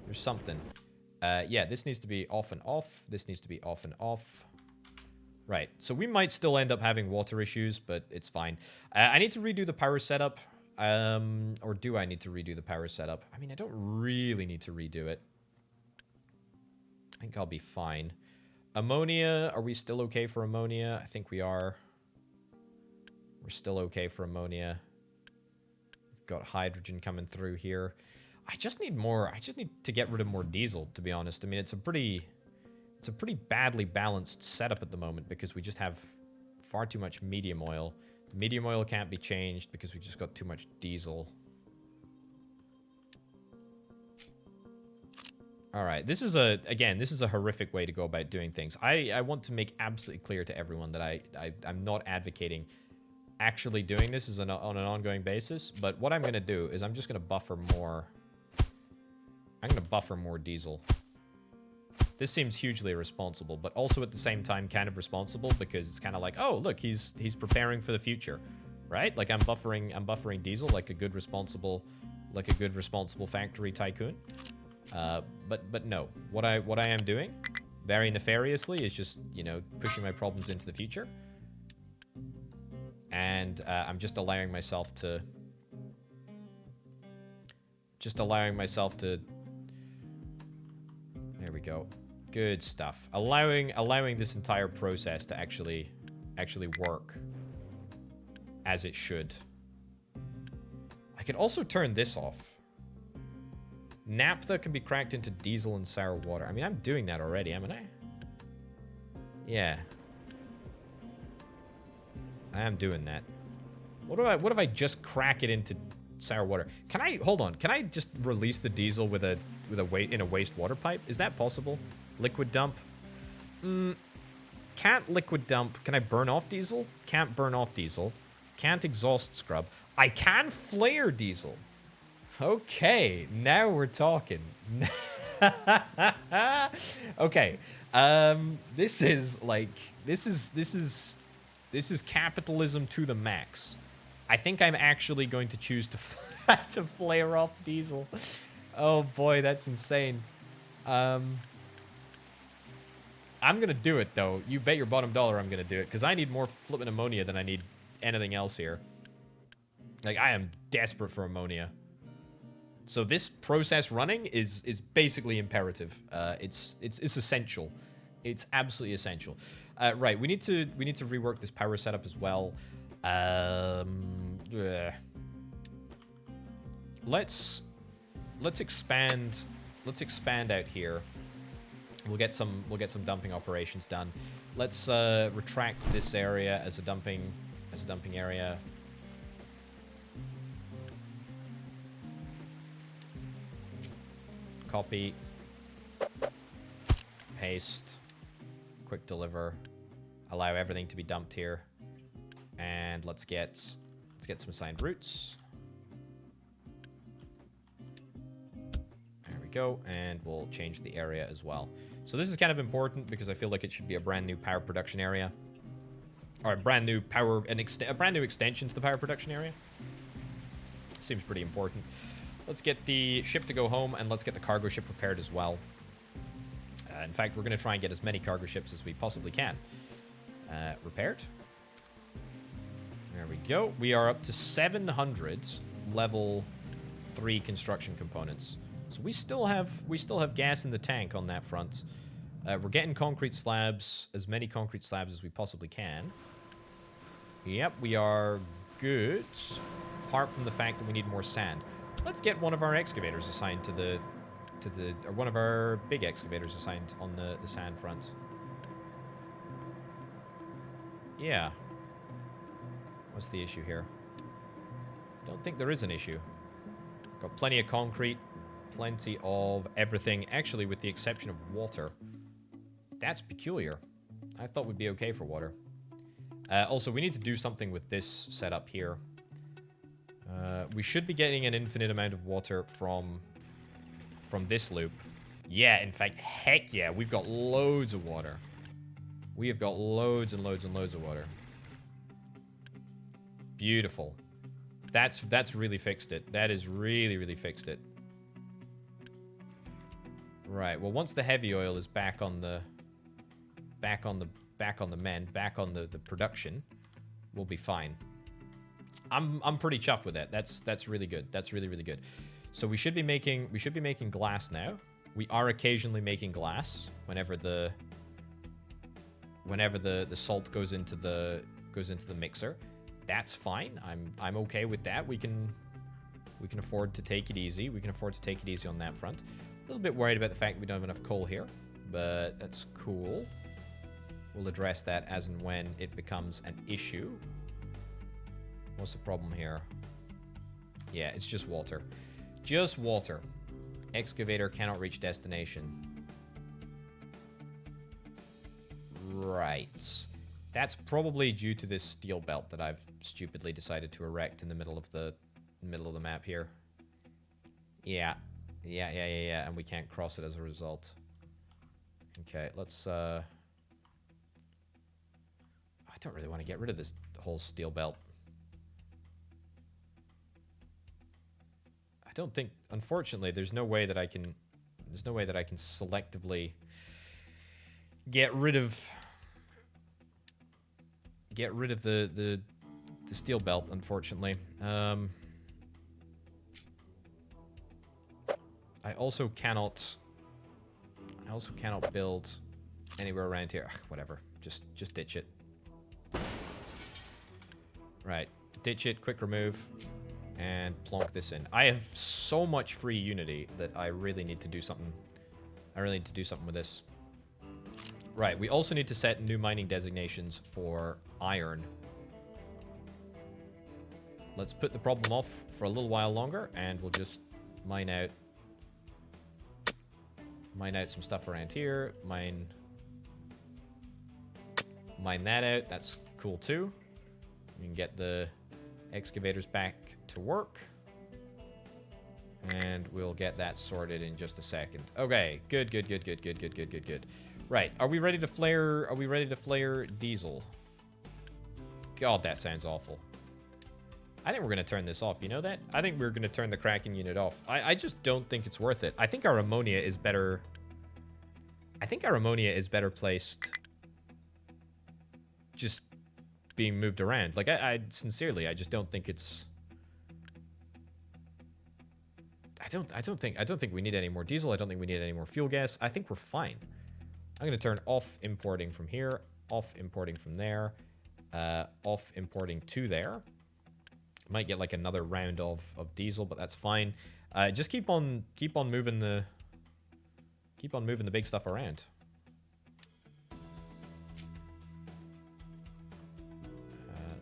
There's something. Yeah, this needs to be off and off. This needs to be off and off. Right. So we might still end up having water issues, but it's fine. I need to redo the power setup. Or do I need to redo the power setup? I mean, I don't really need to redo it. I think I'll be fine. Ammonia, are we still okay for ammonia? I think we are. We're still okay for ammonia. We've got hydrogen coming through here. I just need more. I just need to get rid of more diesel, to be honest. I mean, it's a pretty badly balanced setup at the moment because we just have far too much medium oil. The medium oil can't be changed because we just got too much diesel. All right, this is a horrific way to go about doing things. I want to make absolutely clear to everyone that I'm not advocating actually doing this on an ongoing basis. But what I'm going to do is I'm just going to buffer more. I'm going to buffer more diesel. This seems hugely irresponsible, but also at the same time kind of responsible because it's kind of like, oh, look, he's preparing for the future, right? Like I'm buffering diesel like a good responsible factory tycoon. But no, what I am doing very nefariously is just, you know, pushing my problems into the future. And I'm just allowing myself to there we go. Good stuff. Allowing this entire process to actually work as it should. I could also turn this off. Naphtha can be cracked into diesel and sour water. I mean, I'm doing that already, haven't I? Yeah. I am doing that. What if I just crack it into sour water? Can I hold on? Can I just release the diesel in a wastewater pipe? Is that possible? Liquid dump? Can't liquid dump. Can I burn off diesel? Can't burn off diesel. Can't exhaust scrub. I can flare diesel. Okay, now we're talking. Okay. This is capitalism to the max. I think I'm actually going to choose to to flare off diesel. Oh boy, that's insane. I'm gonna do it though. You bet your bottom dollar I'm gonna do it, because I need more flippin' ammonia than I need anything else here. Like, I am desperate for ammonia. So this process running is basically imperative. It's essential. It's absolutely essential. Right, we need to rework this power setup as well. Let's expand out here. We'll get some dumping operations done. Let's retract this area as a dumping area. Copy. Paste. Quick deliver. Allow everything to be dumped here. And let's get some assigned routes. There we go. And we'll change the area as well. So this is kind of important because I feel like it should be a brand new power production area. Or a brand new extension to the power production area. Seems pretty important. Let's get the ship to go home, and let's get the cargo ship repaired as well. In fact, we're going to try and get as many cargo ships as we possibly can. Repaired. There we go. We are up to 700 level 3 construction components. So we still have gas in the tank on that front. We're getting concrete slabs, as many concrete slabs as we possibly can. Yep, we are good. Apart from the fact that we need more sand. Let's get one of our excavators assigned or one of our big excavators assigned on the sand front. Yeah. What's the issue here? Don't think there is an issue. Got plenty of concrete, plenty of everything, actually with the exception of water. That's peculiar. I thought we'd be okay for water. Also, we need to do something with this setup here. We should be getting an infinite amount of water from this loop. Yeah, in fact, heck yeah, we've got loads of water. We have got loads and loads and loads of water. Beautiful. That's really fixed it. That is really fixed it. Right. Well, once the heavy oil is back on the production, we'll be fine. I'm pretty chuffed with that. That's really good. That's really good. So we should be making glass now. We are occasionally making glass whenever the salt goes into the mixer. That's fine. I'm okay with that. We can afford to take it easy. We can afford to take it easy on that front. A little bit worried about the fact that we don't have enough coal here, but that's cool. We'll address that as and when it becomes an issue. What's the problem here? Yeah, it's just water. Just water. Excavator cannot reach destination. Right. That's probably due to this steel belt that I've stupidly decided to erect in the middle of the map here. Yeah. Yeah. And we can't cross it as a result. Okay, let's I don't really want to get rid of this whole steel belt. I don't think, unfortunately, there's no way that I can selectively get rid of the steel belt, unfortunately. I also cannot I also cannot build anywhere around here. Ugh, whatever. Just ditch it. Right. Ditch it, quick remove, and plonk this in. I have so much free unity that I really need to do something. I really need to do something with this. Right, we also need to set new mining designations for iron. Let's put the problem off for a little while longer, and we'll just mine out some stuff around here. Mine that out. That's cool too. We can get the excavators back to work. And we'll get that sorted in just a second. Okay, good. Right, are we ready to flare diesel? God, that sounds awful. I think we're going to turn this off, you know that? I think we're going to turn the cracking unit off. I just don't think it's worth it. I think our ammonia is better... I think our ammonia is better placed just being moved around. Like, I sincerely, I just don't think it's... I don't think we need any more diesel. I don't think we need any more fuel gas. I think we're fine. I'm going to turn off importing from here, off importing from there, off importing to there. Might get like another round of diesel, but that's fine. Just keep on moving the big stuff around.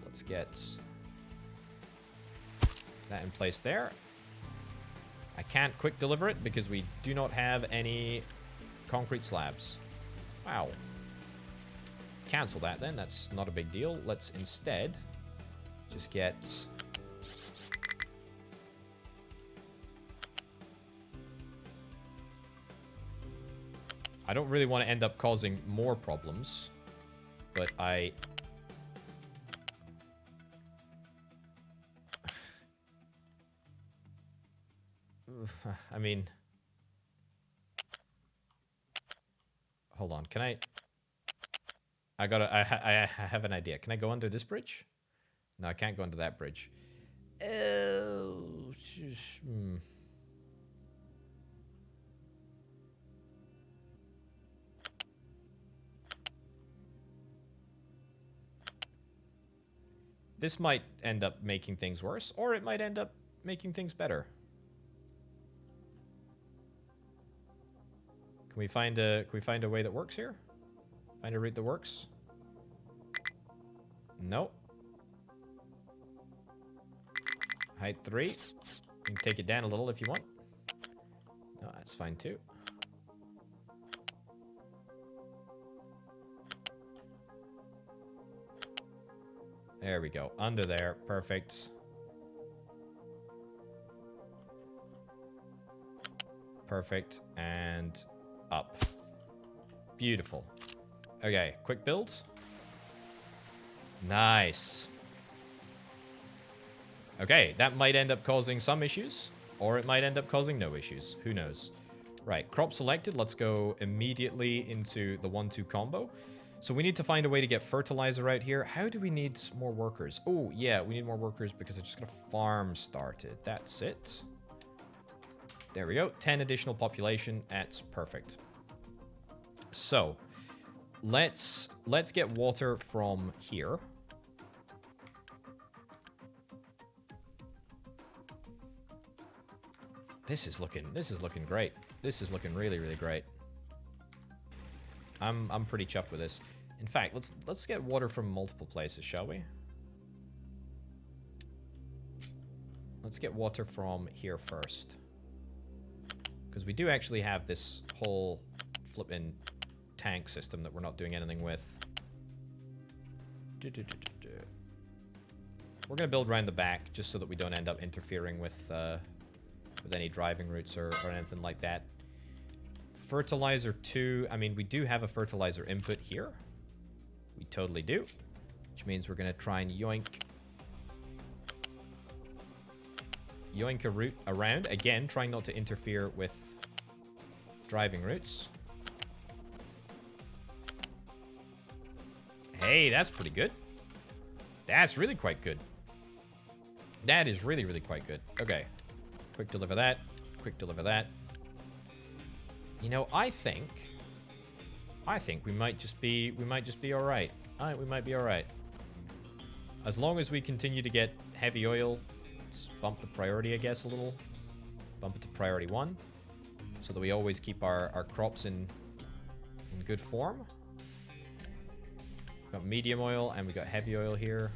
Let's get that in place there. I can't quick deliver it because we do not have any concrete slabs. Wow. Cancel that then. That's not a big deal. Let's instead just get... I don't really want to end up causing more problems, but I mean, hold on. Can I have an idea. Can I go under this bridge? No, I can't go under that bridge. This might end up making things worse, or it might end up making things better. Can we find a way that works here? Find a route that works? Nope. Height 3. You can take it down a little if you want. No, that's fine too. There we go. Under there. Perfect. Perfect. And up. Beautiful. Okay, quick build. Nice. Okay, that might end up causing some issues, or it might end up causing no issues. Who knows? Right, crop selected. Let's go immediately into the 1-2 combo. So we need to find a way to get fertilizer out here. How do we need more workers? Oh, yeah, we need more workers because I just got a farm started. That's it. There we go. 10 additional population. That's perfect. So, let's get water from here. This is looking great. This is looking really, really great. I'm pretty chuffed with this. In fact, let's get water from multiple places, shall we? Let's get water from here first. Because we do actually have this whole flipping tank system that we're not doing anything with. We're going to build around the back just so that we don't end up interfering with any driving routes or anything like that. Fertilizer 2. I mean, we do have a fertilizer input here. We totally do. Which means we're going to try and yoink a route around. Again, trying not to interfere with driving routes. Hey, that's pretty good. That's really quite good. That is really, really quite good. Okay. Quick deliver that. Quick deliver that. You know, I think I think we might just be all right. We might be all right. As long as we continue to get heavy oil, let's bump the priority, I guess, a little. Bump it to priority 1, so that we always keep our crops in good form. We've got medium oil and we got heavy oil here.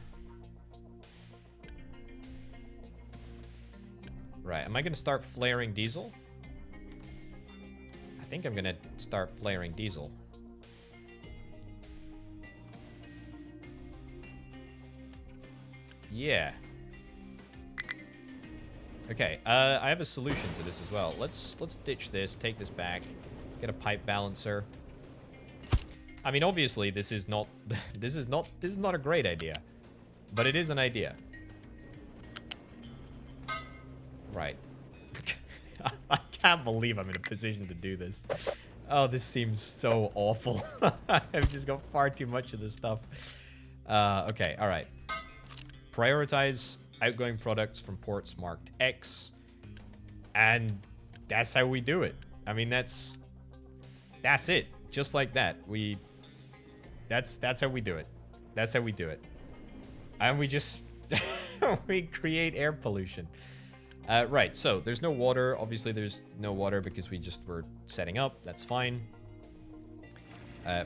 Right, am I going to start flaring diesel? I think I'm going to start flaring diesel. Yeah. Okay, I have a solution to this as well. Let's ditch this, take this back, get a pipe balancer. I mean, obviously, this is not a great idea, but it is an idea. Right. I can't believe I'm in a position to do this. Oh, this seems so awful. I've just got far too much of this stuff. Okay, all right. Prioritize outgoing products from ports marked X. And that's how we do it. I mean, that's it. Just like that. That's how we do it. That's how we do it. And we just we create air pollution. Right, so there's no water. Obviously, there's no water because we were setting up. That's fine.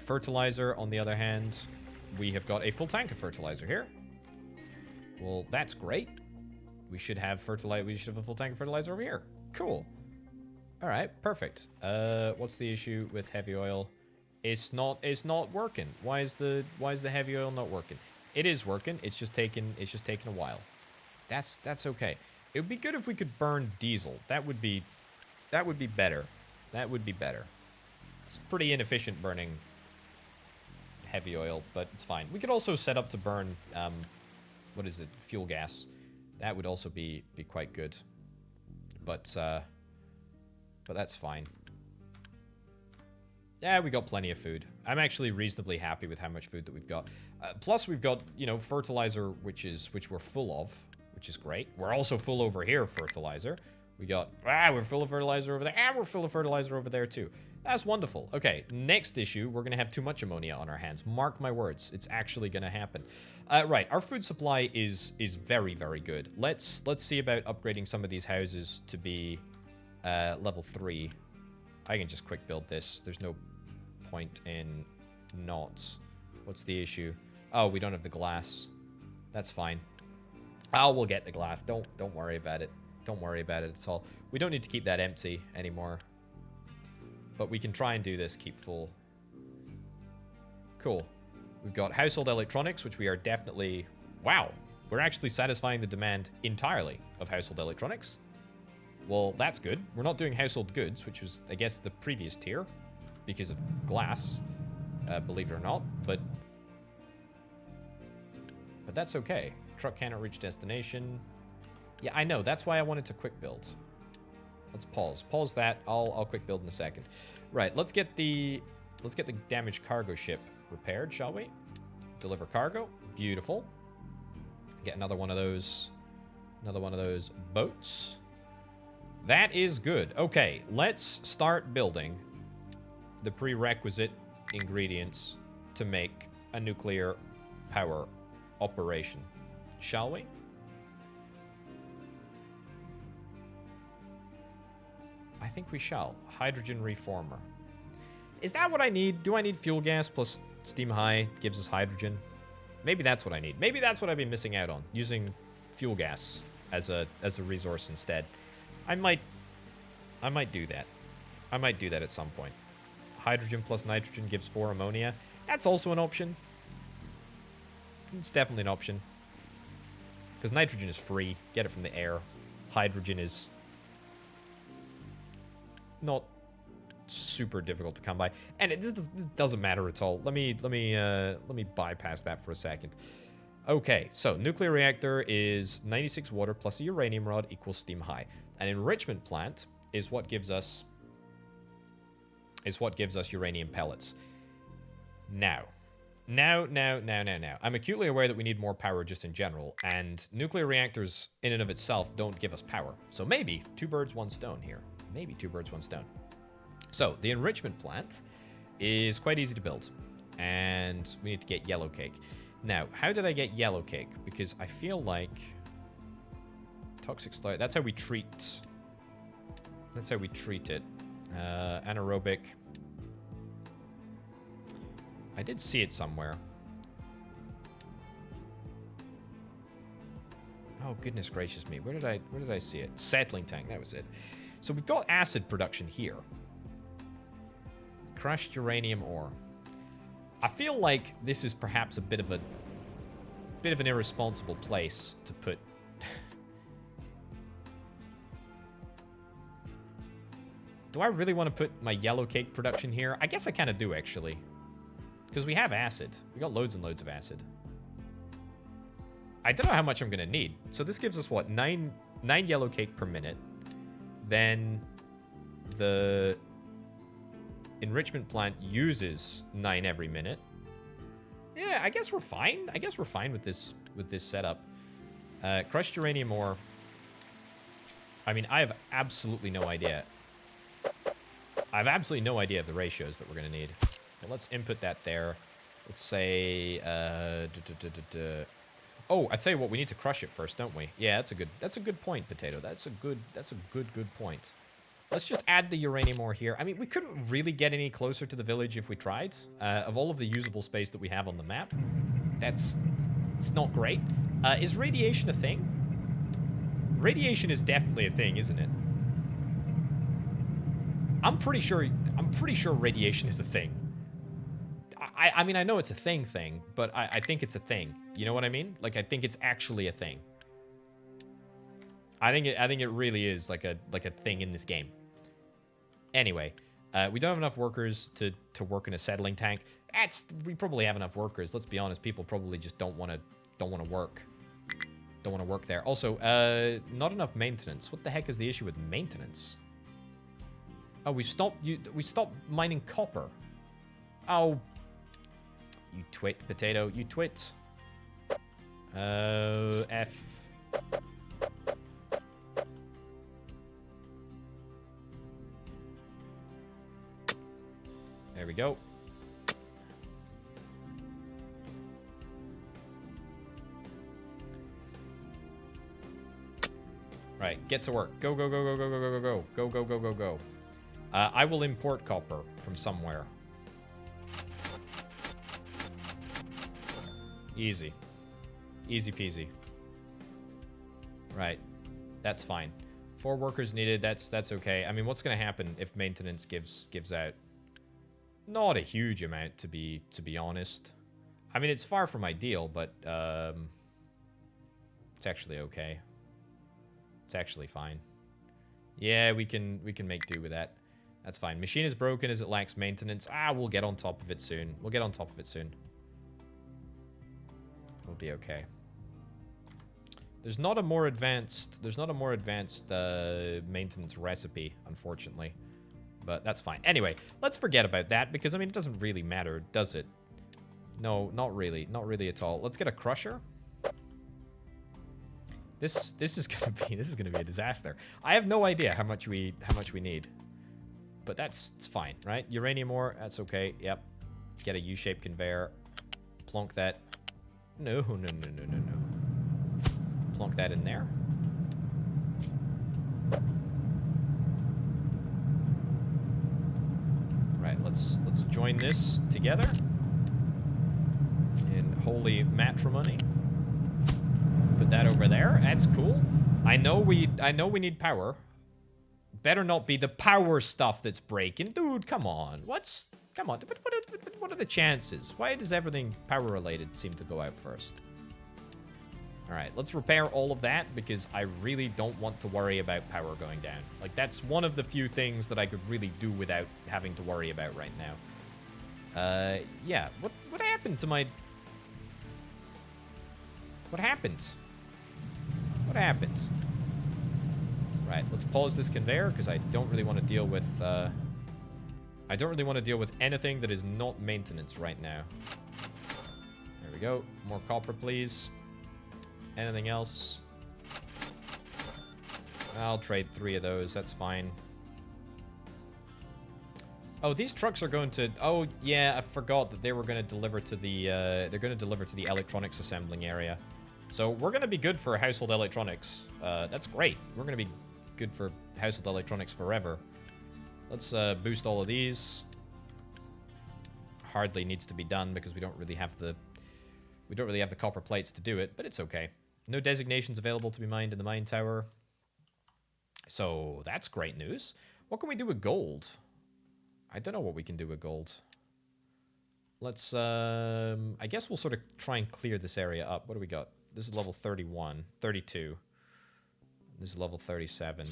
Fertilizer, on the other hand, we have got a full tank of fertilizer here. Well, that's great. We should have fertilizer. We should have a full tank of fertilizer over here. Cool. All right, perfect. What's the issue with heavy oil? It's not working. Why is the heavy oil not working? It is working. It's just taking a while. That's okay. It would be good if we could burn diesel. That would be better. That would be better. It's pretty inefficient burning heavy oil, but it's fine. We could also set up to burn what is it? Fuel gas. That would also be quite good. But that's fine. Yeah, we got plenty of food. I'm actually reasonably happy with how much food that we've got. Plus, we've got, fertilizer, which we're full of, which is great. We're also full over here of fertilizer. We're full of fertilizer over there, and we're full of fertilizer over there, too. That's wonderful. Okay, next issue, we're going to have too much ammonia on our hands. Mark my words, it's actually going to happen. Right, our food supply is very, very good. Let's see about upgrading some of these houses to be level 3. I can just quick build this. There's no point in not. What's the issue? Oh, we don't have the glass. That's fine. Oh, we'll get the glass. Don't worry about it. Don't worry about it at all. We don't need to keep that empty anymore. But we can try and do this, keep full. Cool. We've got household electronics, which we are definitely... Wow. We're actually satisfying the demand entirely of household electronics. Well, that's good. We're not doing household goods, which was, I guess, the previous tier. Because of glass. Believe it or not. But that's okay. Truck cannot reach destination. Yeah, I know. That's why I wanted to quick build. Let's pause. Pause that. I'll quick build in a second. Right, let's get the damaged cargo ship repaired, shall we? Deliver cargo. Beautiful. Get another one of those boats. That is good. Okay, let's start building the prerequisite ingredients to make a nuclear power operation. Shall we? I think we shall. Hydrogen reformer. Is that what I need? Do I need fuel gas plus steam high gives us hydrogen? Maybe that's what I need. Maybe that's what I've been missing out on. Using fuel gas as a resource instead. I might do that. I might do that at some point. Hydrogen plus nitrogen gives 4 ammonia. That's also an option. It's definitely an option. Because nitrogen is free. Get it from the air. Hydrogen is not super difficult to come by, and this doesn't matter at all. Let me bypass that for a second. Okay, so nuclear reactor is 96 water plus a uranium rod equals steam high. An enrichment plant is what gives us uranium pellets. Now. I'm acutely aware that we need more power just in general, and nuclear reactors in and of itself don't give us power. So maybe 2 birds, 1 stone here. Maybe 2 birds, 1 stone. So, the enrichment plant is quite easy to build. And we need to get yellow cake. Now, how did I get yellow cake? Because I feel like... Toxic slide. That's how we treat... That's how we treat it. Anaerobic. I did see it somewhere. Oh, goodness gracious me. Where did I see it? Settling tank, that was it. So we've got acid production here. Crushed uranium ore. I feel like this is perhaps a bit of an irresponsible place to put. Do I really want to put my yellow cake production here? I guess I kind of do, actually. Because we have acid. We got loads and loads of acid. I don't know how much I'm going to need. So this gives us, what, 9 yellow cake per minute. Then the enrichment plant uses 9 every minute. Yeah, I guess we're fine. I guess we're fine with this setup. Crushed uranium ore. I mean, I have absolutely no idea. I have absolutely no idea of the ratios that we're going to need. Well, let's input that there. Let's say... Oh, I'd tell you what, we need to crush it first, don't we? Yeah, that's a good point, Potato. That's a good point. Let's just add the uranium ore here. I mean, we couldn't really get any closer to the village if we tried. Of all of the usable space that we have on the map, it's not great. Is radiation a thing? Radiation is definitely a thing, isn't it? I'm pretty sure radiation is a thing. I mean, I know it's a thing, but I think it's a thing. You know what I mean? Like, I think it's actually a thing. I think it really is like a thing in this game. Anyway, we don't have enough workers to work in a settling tank. We probably have enough workers. Let's be honest. People probably just don't want to work. Don't want to work there. Also, not enough maintenance. What the heck is the issue with maintenance? Oh, we stopped mining copper. Oh, you twit, Potato. You twit. F. There we go. Right, get to work. Go, go, go, go, go, go, go, go, go. Go, go, go, go, go. I will import copper from somewhere. Easy. Easy peasy. Right. That's fine. 4 workers needed. That's okay. I mean, what's going to happen if maintenance gives out? Not a huge amount, to be honest. I mean, it's far from ideal, but it's actually okay. It's actually fine. Yeah, we can make do with that. That's fine. Machine is broken as it lacks maintenance. We'll get on top of it soon. We'll get on top of it soon. We'll be okay. There's not a more advanced maintenance recipe, unfortunately. But that's fine. Anyway, let's forget about that because I mean it doesn't really matter, does it? No, not really. Not really at all. Let's get a crusher. This is gonna be a disaster. I have no idea how much we need. But it's fine, right? Uranium ore, that's okay. Yep. Get a U-shaped conveyor. Plonk that. No. Plonk that in there. Right, let's join this together in holy matrimony. Put that over there. That's cool. I know we need power. Better not be the power stuff that's breaking. Dude, come on. Come on. What are the chances? Why does everything power related seem to go out first? All right, let's repair all of that because I really don't want to worry about power going down. Like, that's one of the few things that I could really do without having to worry about right now. Yeah, what happened to my... What happened? What happened? Right, let's pause this conveyor because I don't really want to deal with... I don't really want to deal with anything that is not maintenance right now. There we go. More copper, please. Anything else? I'll trade 3 of those. That's fine. Oh, these trucks are going to... Oh, yeah, I forgot that they were going to deliver to the... they're going to deliver to the electronics assembling area. So we're going to be good for household electronics. That's great. We're going to be good for household electronics forever. Let's boost all of these. Hardly needs to be done because we don't really have the... We don't really have the copper plates to do it, but it's okay. No designations available to be mined in the mine tower. So that's great news. What can we do with gold? I don't know what we can do with gold. Let's, I guess we'll sort of try and clear this area up. What do we got? This is level 31, 32. This is level 37.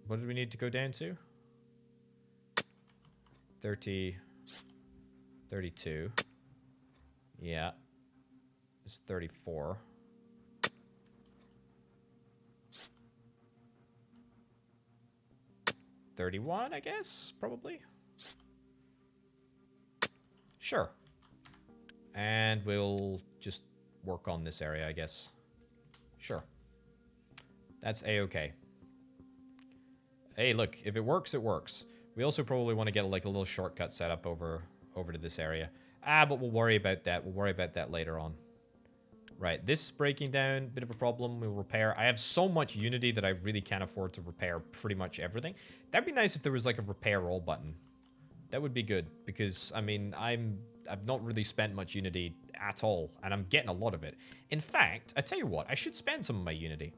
What did we need to go down to? 30, 32. Yeah. This is 34. 31, I guess, probably. Sure. And we'll just work on this area, I guess. Sure. That's A-okay. Hey, look, if it works, it works. We also probably want to get like a little shortcut set up over to this area. But we'll worry about that. We'll worry about that later on. Right, this is breaking down, bit of a problem. We'll repair. I have so much Unity that I really can't afford to repair pretty much everything. That'd be nice if there was like a repair all button. That would be good because I mean I've not really spent much Unity at all, and I'm getting a lot of it. In fact, I tell you what, I should spend some of my Unity.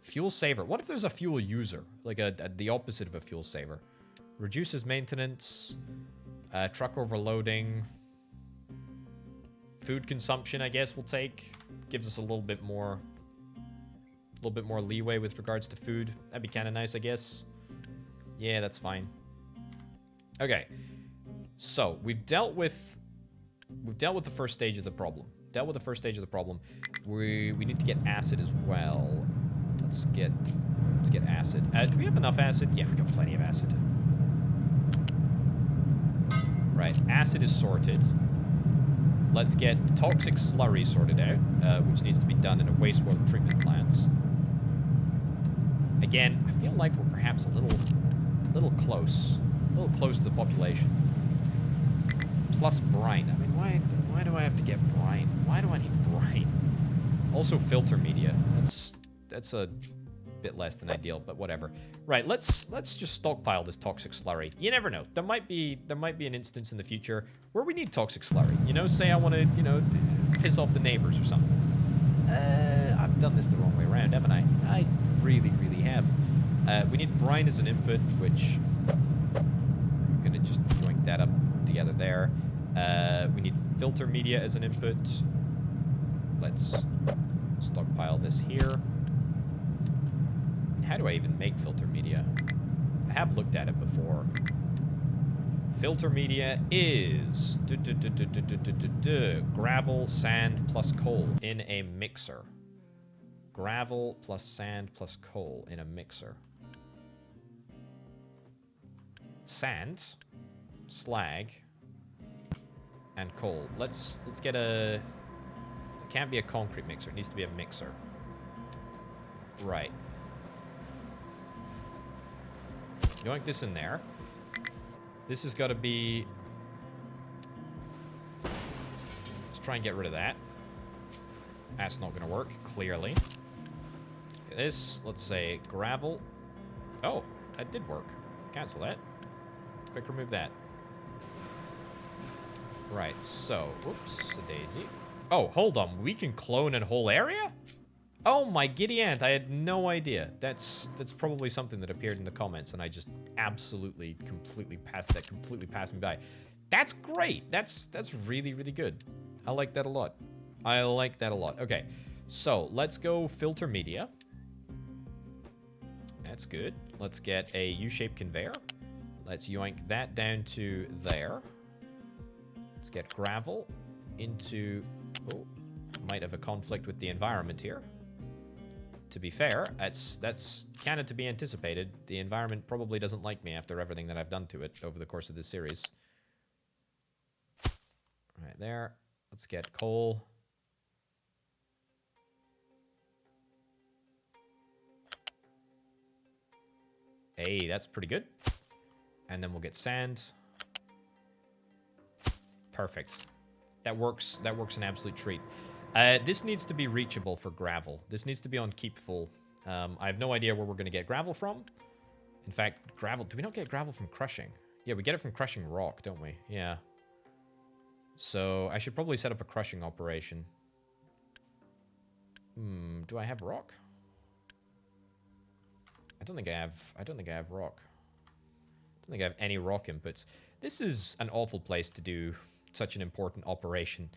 Fuel saver. What if there's a fuel user, like the opposite of a fuel saver? Reduces maintenance, truck overloading. Food consumption, I guess, we'll take. Gives us a little bit more leeway with regards to food. That'd be kind of nice, I guess. Yeah, that's fine. Okay, so we've dealt with the first stage of the problem. We need to get acid as well. Let's get acid. Do we have enough acid? Yeah, we've got plenty of acid. Right, acid is sorted. Let's get toxic slurry sorted out, which needs to be done in a wastewater treatment plant. Again, I feel like we're perhaps a little close to the population. Plus brine. I mean, why do I have to get brine? Why do I need brine? Also filter media. That's a bit less than ideal, but whatever. Right, let's just stockpile this toxic slurry. You never know. There might be an instance in the future where we need toxic slurry. You know, say I want to, you know, piss off the neighbors or something. I've done this the wrong way around, haven't I? I really have. We need brine as an input, which I'm gonna just join that up together there. We need filter media as an input. Let's stockpile this here. How do I even make filter media? I have looked at it before. Filter media is gravel, sand, plus coal in a mixer. Gravel plus sand plus coal in a mixer. Sand, slag, and coal. Let's get a... It can't be a concrete mixer. It needs to be a mixer. Right. Yoink this in there. This has got to be... Let's try and get rid of that. That's not going to work, clearly. This, let's say gravel. Oh, that did work. Cancel that. Quick remove that. Right, so... Oops, a daisy. Oh, hold on. We can clone a whole area? Oh my giddy aunt, I had no idea. That's probably something that appeared in the comments and I just absolutely completely passed me by. That's great. That's really good. I like that a lot. Okay. So, let's go filter media. That's good. Let's get a U-shaped conveyor. Let's yoink that down to there. Let's get gravel into... Oh, might have a conflict with the environment here. To be fair, that's kind of to be anticipated. The environment probably doesn't like me after everything that I've done to it over the course of this series. Right there. Let's get coal. Hey, that's pretty good. And then we'll get sand. Perfect. That works. That works an absolute treat. This needs to be reachable for gravel. This needs to be on keep full. I have no idea where we're going to get gravel from. In fact, gravel... Do we not get gravel from crushing? Yeah, we get it from crushing rock, don't we? Yeah. So, I should probably set up a crushing operation. Do I have rock? I don't think I have rock. I don't think I have any rock inputs. This is an awful place to do such an important operation.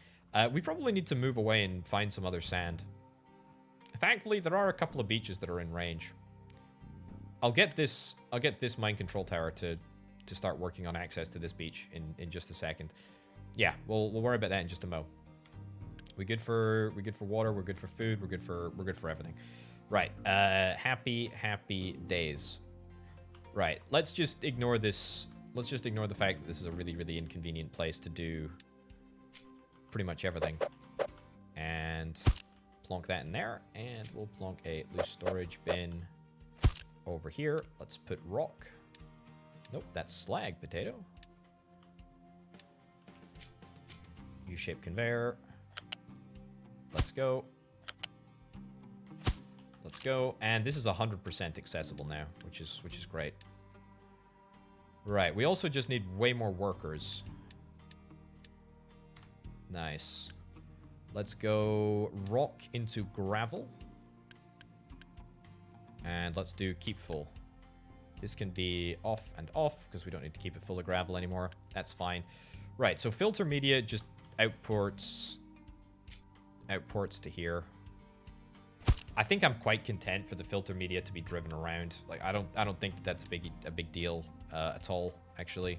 We probably need to move away and find some other sand. Thankfully, there are a couple of beaches that are in range. I'll get this mine control tower to start working on access to this beach in just a second. Yeah, we'll worry about that in just a mo. We're good for water, we're good for food, we're good for everything. Right. Happy days. Right. Let's just ignore this. Let's just ignore the fact that this is a really, really inconvenient place to do pretty much everything. And plonk that in there. And we'll plonk a loose storage bin over here. Let's put rock. Nope, that's slag potato. U-shaped conveyor. Let's go. Let's go. And this is 100% accessible now, which is great. Right, we also just need way more workers. Nice. Let's go rock into gravel. And let's do keep full. This can be off and off, because we don't need to keep it full of gravel anymore. That's fine. Right, so filter media just outports to here. I think I'm quite content for the filter media to be driven around. Like, I don't think that's a big deal at all, actually.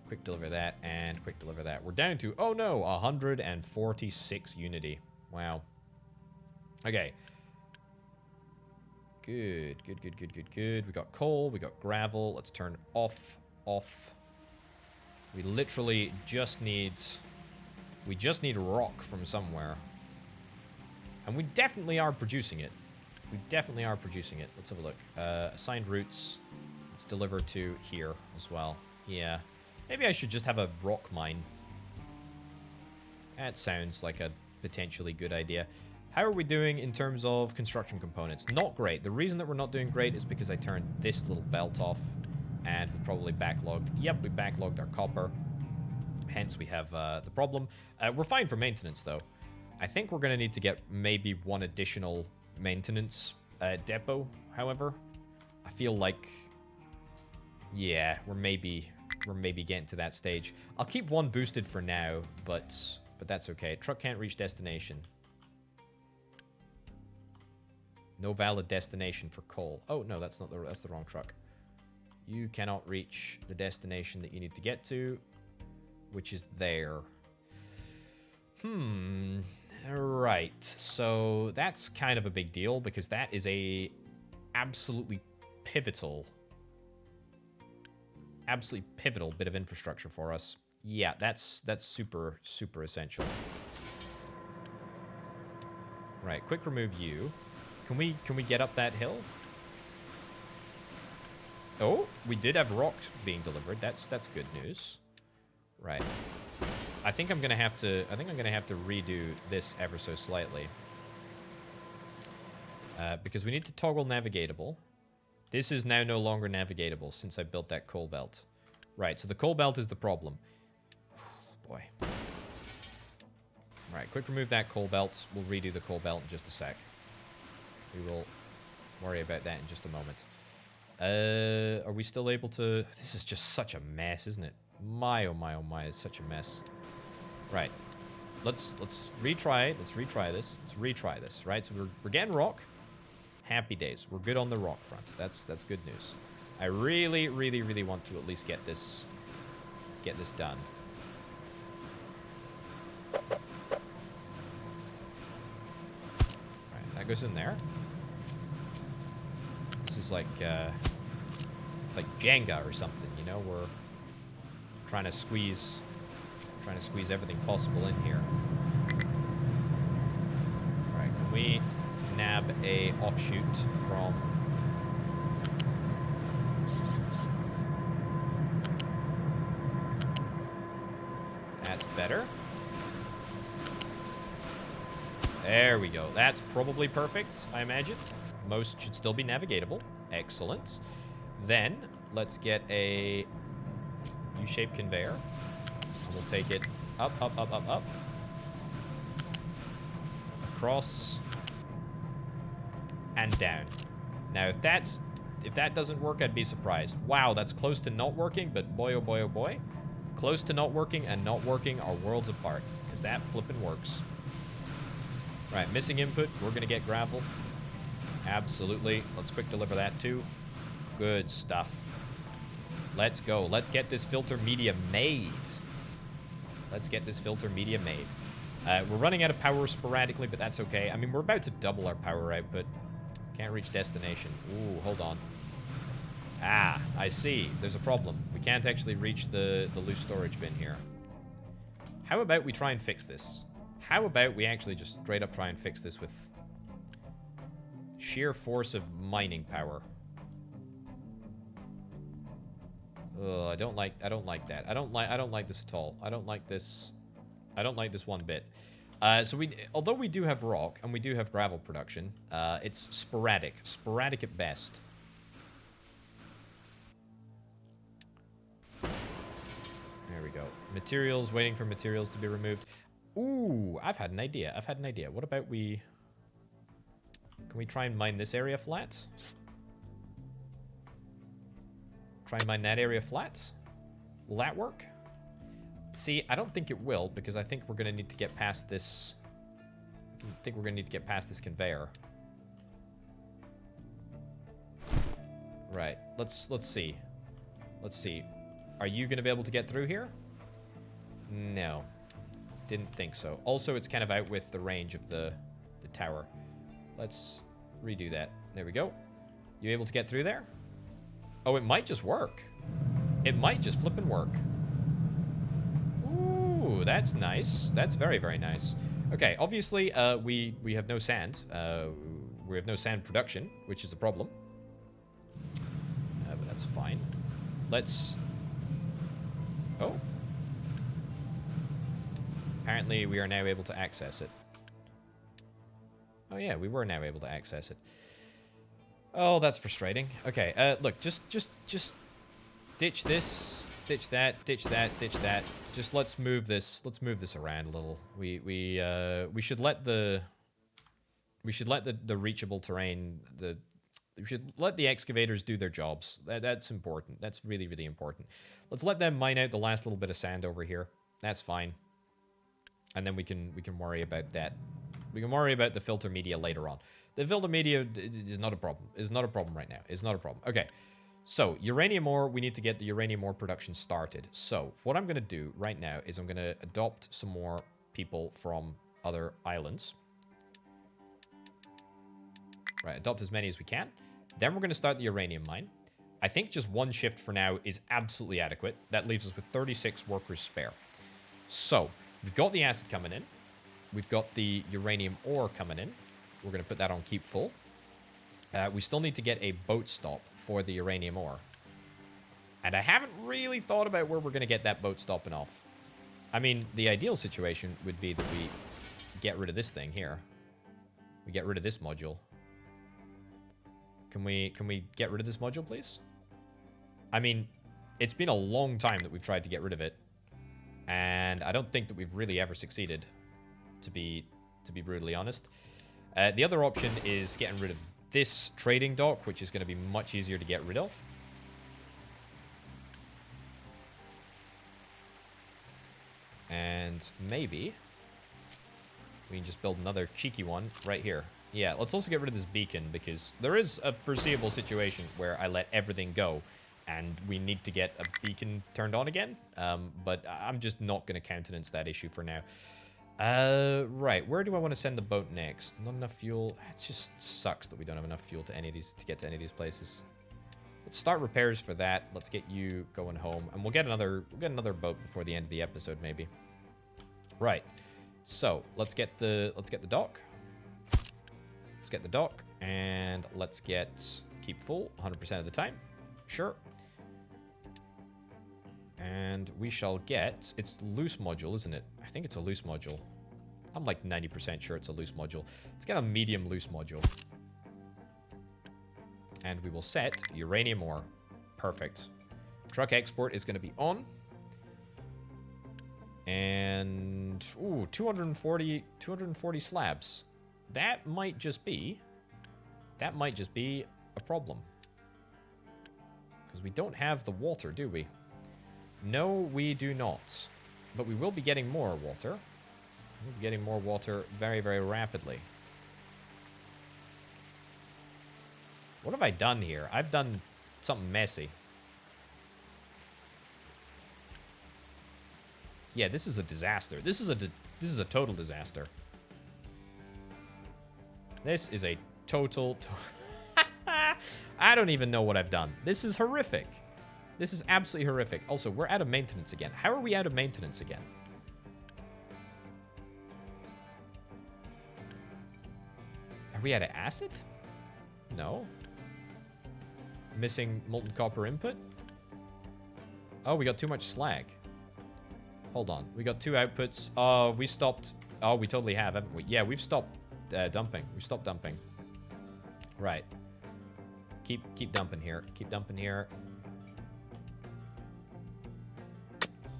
Quick deliver that and quick deliver that. We're down to, oh no, 146 unity. Wow. Okay. Good. We got coal, we got gravel. Let's turn off. We literally just need rock from somewhere. And we definitely are producing it. Let's have a look. Assigned routes. Let's deliver to here as well. Yeah. Maybe I should just have a rock mine. That sounds like a potentially good idea. How are we doing in terms of construction components? Not great. The reason that we're not doing great is because I turned this little belt off. And we probably backlogged. Yep, we backlogged our copper. Hence, we have the problem. We're fine for maintenance, though. I think we're going to need to get maybe one additional maintenance depot, however. I feel like... Yeah, we're maybe getting to that stage. I'll keep one boosted for now, but that's okay. Truck can't reach destination. No valid destination for coal. Oh, no, that's the wrong truck. You cannot reach the destination that you need to get to, which is there. Right. So that's kind of a big deal because that is a absolutely pivotal bit of infrastructure for us. Yeah, that's super essential. Right, quick remove you. Can we get up that hill? Oh, we did have rocks being delivered. That's good news. Right. I think I'm gonna have to redo this ever so slightly. Because we need to toggle navigatable. This is now no longer navigatable since I built that coal belt. Right, so the coal belt is the problem. Boy. Right, quick remove that coal belt. We'll redo the coal belt in just a sec. We will worry about that in just a moment. Are we still able to... This is just such a mess, isn't it? My, oh my, it's such a mess. Right. Let's retry it. Let's retry this. Right, so we're getting rock. Happy days. We're good on the rock front. That's good news. I really want to at least get this done. Right, that goes in there. This is like it's like Jenga or something, you know. We're trying to squeeze everything possible in here. All right, can we nab a offshoot from That's better. There we go. That's probably perfect, I imagine. Most should still be navigatable. Excellent. Then, let's get a U-shaped conveyor. And we'll take it up, up, up, up, up. Across. And down. Now, if that doesn't work, I'd be surprised. Wow, that's close to not working, but boy, oh boy, oh boy. Close to not working and not working are worlds apart. Because that flipping works. Right, missing input. We're going to get gravel. Absolutely. Let's quick deliver that too. Good stuff. Let's go. Let's get this filter media made. Let's get this filter media made. We're running out of power sporadically, but that's okay. I mean, we're about to double our power output. Can't reach destination. Ooh, hold on. Ah, I see. There's a problem. We can't actually reach the loose storage bin here. How about we try and fix this? How about we actually just straight up try and fix this with sheer force of mining power? Ugh, I don't like that. I don't like this at all. I don't like this one bit. Although we do have rock and we do have gravel production, it's sporadic at best. There we go. Materials, waiting for materials to be removed. Ooh, I've had an idea. What about can we try and mine this area flat? Try and mine that area flat? Will that work? See, I don't think it will, because I think we're going to need to get past this... conveyor. Right. Let's see. Let's see. Are you going to be able to get through here? No. Didn't think so. Also, it's kind of out with the range of the tower. Let's redo that. There we go. You able to get through there? Oh, it might just work. It might just flip and work. Ooh, that's nice. That's very, very nice. Okay, obviously, we have no sand. We have no sand production, which is a problem. But that's fine. Let's... Oh. Apparently, we are now able to access it. Oh, yeah, we were now able to access it. Oh, that's frustrating. Okay, look, just ditch this, ditch that, ditch that, ditch that. Just let's move this around a little. We should let the reachable terrain, we should let the excavators do their jobs. That's important. That's really, really important. Let's let them mine out the last little bit of sand over here. That's fine. And then we can worry about that. We can worry about the filter media later on. The filter media is not a problem. It's not a problem right now. It's not a problem. Okay. So, uranium ore, we need to get the uranium ore production started. So, what I'm going to do right now is I'm going to adopt some more people from other islands. Right, adopt as many as we can. Then we're going to start the uranium mine. I think just one shift for now is absolutely adequate. That leaves us with 36 workers spare. So, we've got the acid coming in. We've got the uranium ore coming in. We're going to put that on keep full. We still need to get a boat stop for the uranium ore. And I haven't really thought about where we're going to get that boat stopping off. I mean, the ideal situation would be that we get rid of this thing here. We get rid of this module. Can we get rid of this module, please? I mean, it's been a long time that we've tried to get rid of it. And I don't think that we've really ever succeeded, to be brutally honest. The other option is getting rid of this trading dock, which is going to be much easier to get rid of. And maybe we can just build another cheeky one right here. Yeah, let's also get rid of this beacon, because there is a foreseeable situation where I let everything go and we need to get a beacon turned on again. But I'm just not going to countenance that issue for now. Right, where do I want to send the boat next? Not enough fuel. It just sucks that we don't have enough fuel to get to any of these places. Let's start repairs for that. Let's get you going home, and we'll get another boat before the end of the episode, maybe. Right. So let's get the dock. Let's get the dock, and let's keep full 100% of the time. Sure. And we shall get... It's loose module, isn't it? I think it's a loose module. I'm like 90% sure it's a loose module. Let's get a medium loose module. And we will set uranium ore. Perfect. Truck export is going to be on. And... Ooh, 240 slabs. That might just be a problem. Because we don't have the water, do we? No, we do not. But we will be getting more water. We'll be getting more water very, very rapidly. What have I done here? I've done something messy. Yeah, this is a disaster. This is a total disaster. This is a total... I don't even know what I've done. This is horrific. This is absolutely horrific. Also, we're out of maintenance again. How are we out of maintenance again? Are we out of acid? No. Missing molten copper input? Oh, we got too much slag. Hold on. We got two outputs. Oh, we stopped. Oh, we totally have, haven't we? Yeah, we've stopped dumping. We've stopped dumping. Right. Keep dumping here. Keep dumping here.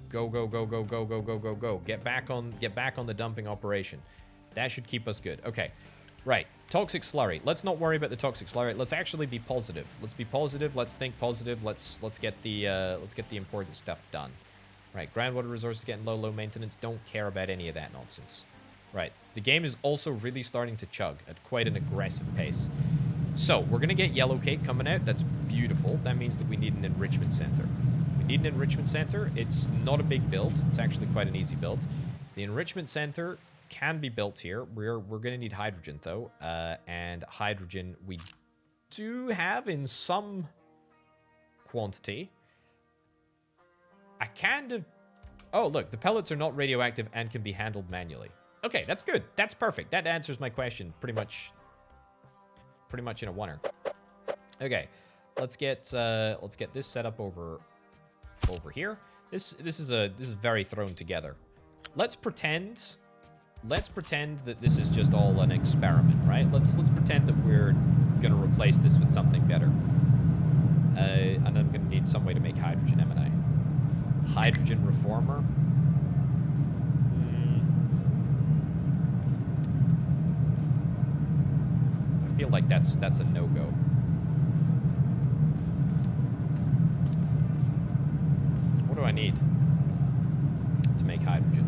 Go, go, go, go, go, go, go, go, go. Get back on the dumping operation. That should keep us good. Okay. Right. Toxic slurry. Let's not worry about the toxic slurry. Let's actually be positive. Let's be positive. Let's think positive. Let's get the important stuff done. Right. Groundwater resources getting low maintenance. Don't care about any of that nonsense. Right. The game is also really starting to chug at quite an aggressive pace. So, we're going to get yellow cake coming out. That's beautiful. That means that we need an enrichment center. We need an enrichment center. It's not a big build. It's actually quite an easy build. The enrichment center can be built here. We're going to need hydrogen, though. And hydrogen we do have in some quantity. I kind of... Oh, look. The pellets are not radioactive and can be handled manually. Okay, that's good. That's perfect. That answers my question pretty much in a oneer. Okay, let's get this set up over here. This is very thrown together. Let's pretend that this is just all an experiment, right? Let's pretend that we're gonna replace this with something better. And I'm gonna need some way to make hydrogen, am I? Hydrogen reformer. I feel like that's a no-go. What do I need to make hydrogen?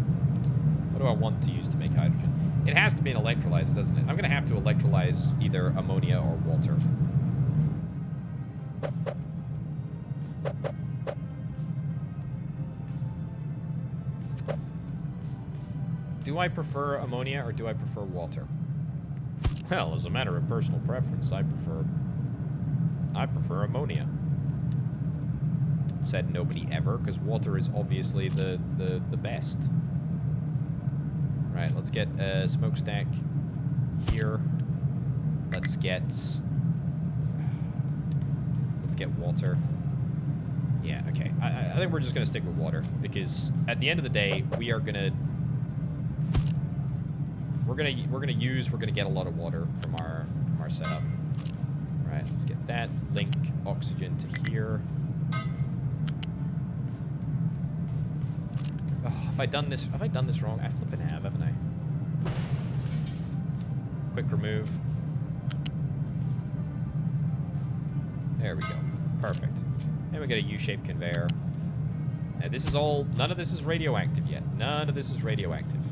What do I want to use to make hydrogen? It has to be an electrolyzer, doesn't it? I'm going to have to electrolyze either ammonia or water. Do I prefer ammonia or do I prefer water? Well, as a matter of personal preference, I prefer ammonia. Said nobody ever, because water is obviously the best. Right, let's get a smokestack here. Let's get water. Yeah, okay. I think we're just gonna stick with water, because at the end of the day, we're gonna get a lot of water from our setup. Right, let's get that. Link oxygen to here. Oh, have I done this wrong? I flippin' have, haven't I? Quick remove. There we go. Perfect. And we get a U-shaped conveyor. Now this is all, none of this is radioactive yet. None of this is radioactive.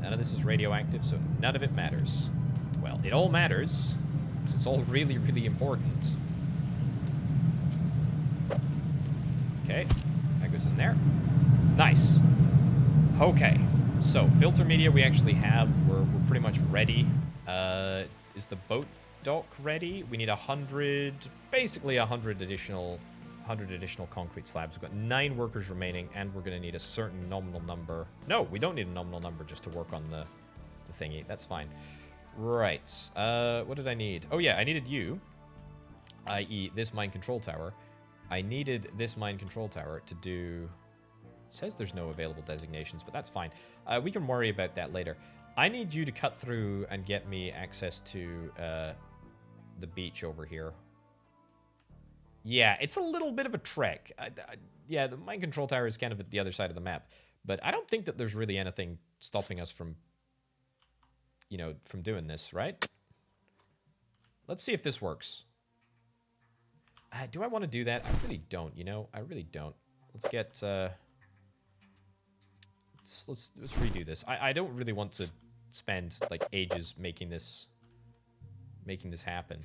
None of this is radioactive, so none of it matters. Well, it all matters, because it's all really, really important. Okay, that goes in there. Nice. Okay, so filter media we actually have. We're pretty much ready. Is the boat dock ready? We need 100, basically 100 additional concrete slabs. We've got 9 workers remaining, and we're going to need a certain nominal number. No, we don't need a nominal number just to work on the thingy. That's fine. Right. What did I need? Oh, yeah, I needed you. i.e. this mine control tower. I needed this mine control tower to do... It says there's no available designations, but that's fine. We can worry about that later. I need you to cut through and get me access to the beach over here. Yeah, it's a little bit of a trek. Yeah, the mine control tower is kind of at the other side of the map. But I don't think that there's really anything stopping us from, you know, from doing this, right? Let's see if this works. Do I want to do that? I really don't, you know? I really don't. Let's get... Let's redo this. I don't really want to spend, like, ages making this happen.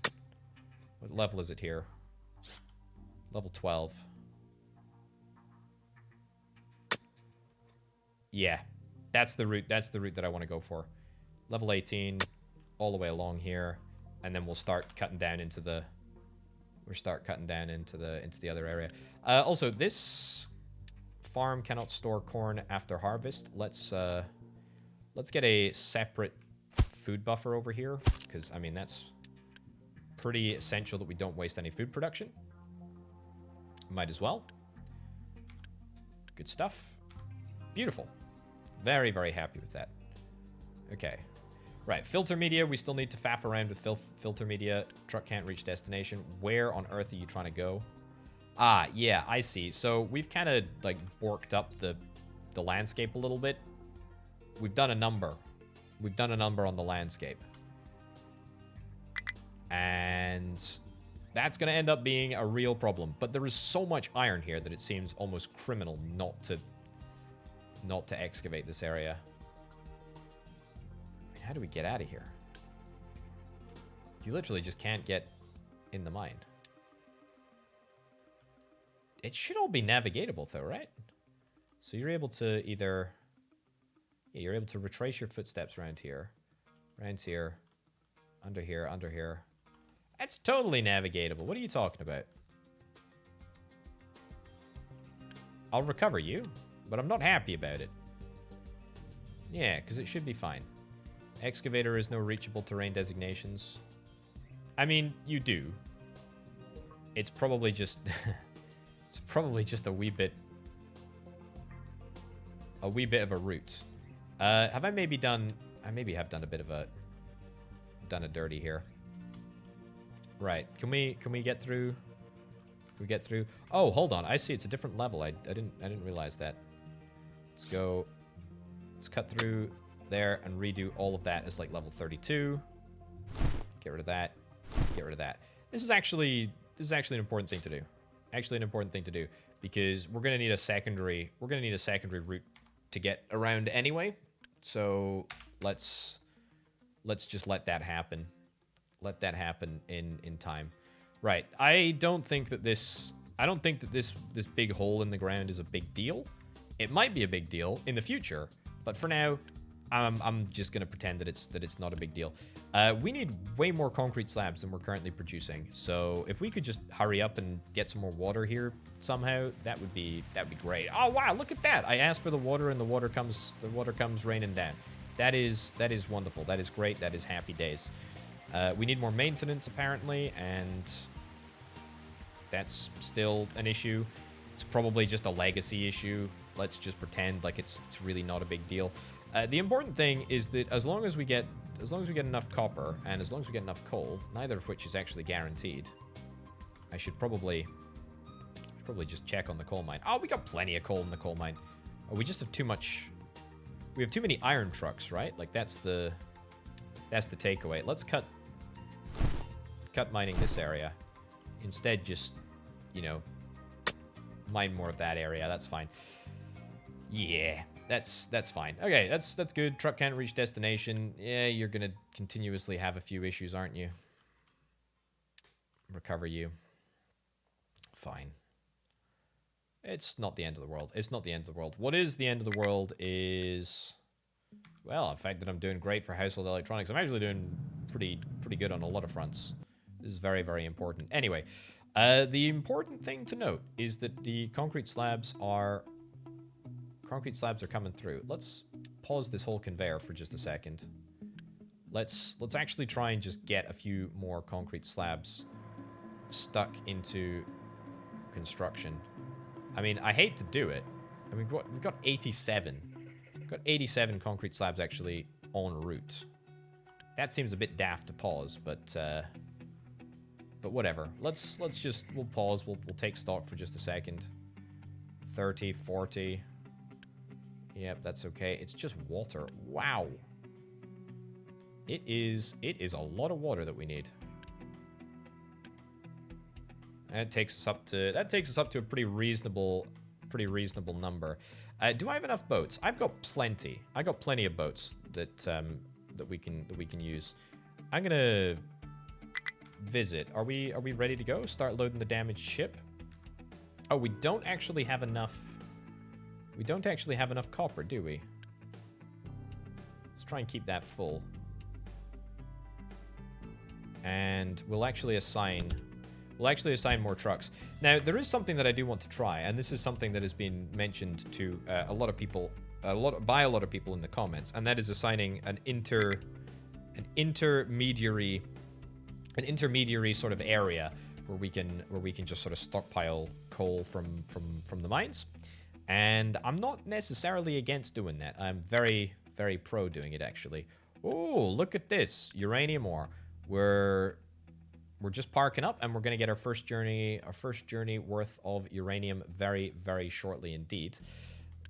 What level is it here? Level 12. Yeah, that's the route that I want to go for. Level 18, all the way along here, and then we'll start cutting down into the into the other area. Also, this farm cannot store corn after harvest. Let's get a separate food buffer over here, because I mean that's pretty essential that we don't waste any food production. Might as well. Good stuff. Beautiful. Very, very happy with that. Okay. Right, filter media. We still need to faff around with filter media. Truck can't reach destination. Where on earth are you trying to go? Ah, yeah, I see. So we've kind of, like, borked up the landscape a little bit. We've done a number. We've done a number on the landscape. And that's going to end up being a real problem. But there is so much iron here that it seems almost criminal not to excavate this area. I mean, how do we get out of here? You literally just can't get in the mine. It should all be navigatable though, right? So you're able to either... Yeah, you're able to retrace your footsteps around here. Around here. Under here, under here. That's totally navigatable. What are you talking about? I'll recover you, but I'm not happy about it. Yeah, because it should be fine. Excavator is no reachable terrain designations. I mean, you do. It's probably just... it's probably just a wee bit of a route. Have I maybe done... I maybe have done a bit of a... done a dirty here. Right. Can we get through? Can we get through? Oh, hold on. I see it's a different level. I didn't realize that. Let's go. Let's cut through there and redo all of that as like level 32. Get rid of that. Get rid of that. This is actually an important thing to do. Actually an important thing to do because we're going to need a secondary route to get around anyway. So let's just let that happen. Let that happen in time. Right. I don't think that this big hole in the ground is a big deal. It might be a big deal in the future, but for now, I'm just gonna pretend that it's not a big deal. We need way more concrete slabs than we're currently producing. So if we could just hurry up and get some more water here somehow, that would be great. Oh wow, look at that! I asked for the water and the water comes raining down. That is wonderful. That is great. That is happy days. We need more maintenance apparently, and that's still an issue. It's probably just a legacy issue. Let's just pretend like it's really not a big deal. The important thing is that as long as we get enough copper and as long as we get enough coal, neither of which is actually guaranteed, I should probably just check on the coal mine. Oh, we got plenty of coal in the coal mine. Oh, we just have too much. We have too many iron trucks, right? Like that's the takeaway. Let's cut mining this area. Instead, just, you know, mine more of that area. That's fine. Yeah, that's fine. Okay, that's good. Truck can't reach destination. Yeah, you're gonna continuously have a few issues, aren't you? Recover you. Fine. It's not the end of the world. It's not the end of the world. What is the end of the world is... Well, the fact that I'm doing great for household electronics. I'm actually doing pretty good on a lot of fronts. This is very, very important. Anyway, the important thing to note is that the concrete slabs are coming through. Let's pause this whole conveyor for just a second. Let's actually try and just get a few more concrete slabs stuck into construction. I mean, I hate to do it. I mean, we've got 87. We've got 87 concrete slabs actually en route. That seems a bit daft to pause, but whatever. We'll pause. We'll take stock for just a second. 30, 40. Yep, that's okay. It's just water. Wow. It is a lot of water that we need. And that takes us up to a pretty reasonable number. Do I have enough boats? I've got plenty. I got plenty of boats that that we can use. I'm gonna visit. Are we ready to go? Start loading the damaged ship. Oh, we don't actually have enough. We don't actually have enough copper, do we? Let's try and keep that full. And we'll actually assign more trucks. Now, there is something that I do want to try, and this is something that has been mentioned to a lot of people in the comments, and that is assigning an intermediary sort of area where we can just sort of stockpile coal from the mines. And I'm not necessarily against doing that. I'm very, very pro doing it, actually. Oh, look at this. Uranium ore. We're just parking up, and we're going to get our first journey worth of uranium very, very shortly indeed.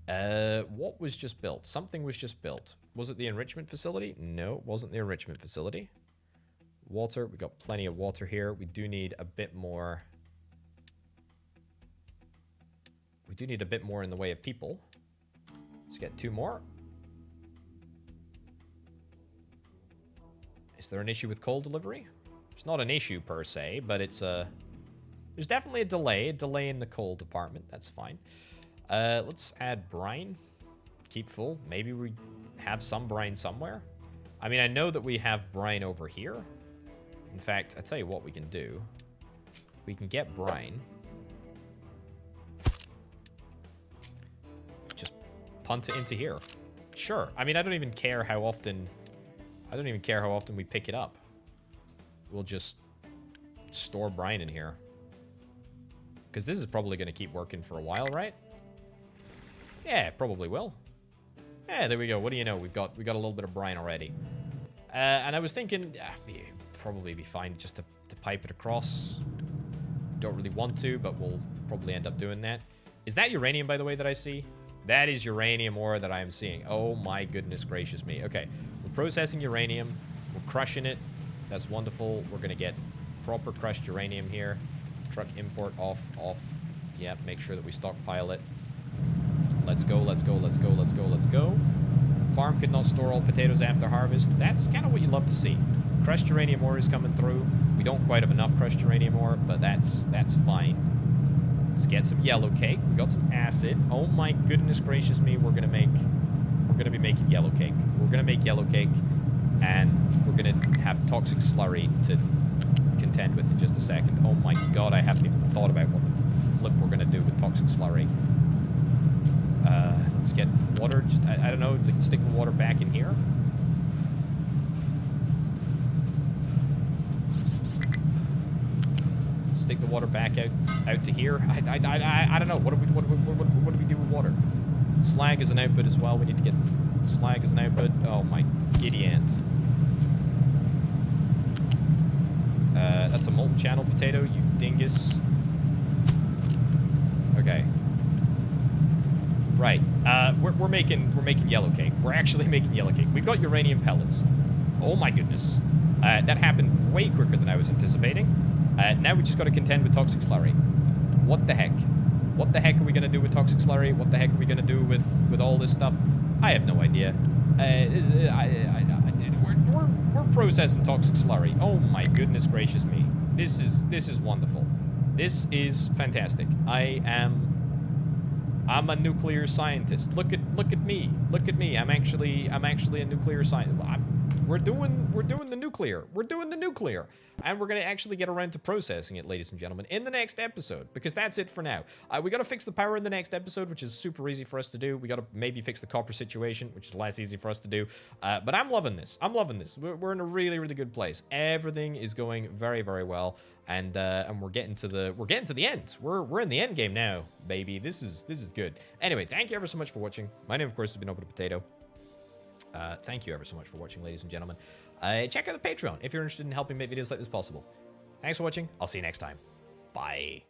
What was just built? Something was just built. Was it the enrichment facility? No, it wasn't the enrichment facility. Water. We got plenty of water here. We do need a bit more. We do need a bit more in the way of people. Let's get 2 more. Is there an issue with coal delivery? It's not an issue per se, but it's there's definitely a delay in the coal department. That's fine. Let's add brine. Keep full. Maybe we have some brine somewhere. I mean, I know that we have brine over here. In fact, I'll tell you what we can do. We can get brine. Just punt it into here. Sure. I mean, I don't even care how often we pick it up. We'll just store brine in here. Because this is probably going to keep working for a while, right? Yeah, it probably will. Yeah, there we go. What do you know? We got a little bit of brine already. And I was thinking, it'd probably be fine just to pipe it across. Don't really want to, but we'll probably end up doing that. Is that uranium, by the way, that I see? That is uranium ore that I am seeing. Oh my goodness gracious me. Okay, we're processing uranium. We're crushing it. That's wonderful. We're going to get proper crushed uranium here. Truck import off. Yeah, make sure that we stockpile it. Let's go. Farm could not store all potatoes after harvest. That's kind of what you love to see. Crushed uranium ore is coming through. We don't quite have enough crushed uranium ore, but that's fine. Let's get some yellow cake. We got some acid. Oh my goodness gracious me. We're gonna be making yellow cake. We're gonna make yellow cake, and we're gonna have toxic slurry to contend with in just a second. Oh my god, I haven't even thought about what the flip we're gonna do with toxic slurry. Let's get water. Just I don't know. Stick the water back in here. Stick the water back out to here. I don't know. What do we do with water? Slag is an output as well. We need to get slag as an output. Oh my giddy ant. That's a molten channel potato, you dingus. Okay. Right. We're making yellow cake. We're actually making yellow cake. We've got uranium pellets. Oh my goodness. That happened way quicker than I was anticipating. Now we just got to contend with toxic slurry. What the heck? What the heck are we going to do with toxic slurry? What the heck are we going to do with all this stuff? I have no idea. We're processing toxic slurry. Oh my goodness gracious me. This is wonderful. This is fantastic. I'm a nuclear scientist. Look at me. Look at me. I'm actually a nuclear scientist. We're doing the nuclear. We're doing the nuclear. And we're going to actually get around to processing it, ladies and gentlemen, in the next episode, because that's it for now. We got to fix the power in the next episode, which is super easy for us to do. We got to maybe fix the copper situation, which is less easy for us to do. But I'm loving this. I'm loving this. We're in a really, really good place. Everything is going very, very well. And we're getting to the end. We're in the end game now, baby. This is good. Anyway, thank you ever so much for watching. My name, of course, has been Open Potato. Thank you ever so much for watching, ladies and gentlemen. Check out the Patreon if you're interested in helping make videos like this possible. Thanks for watching. I'll see you next time. Bye.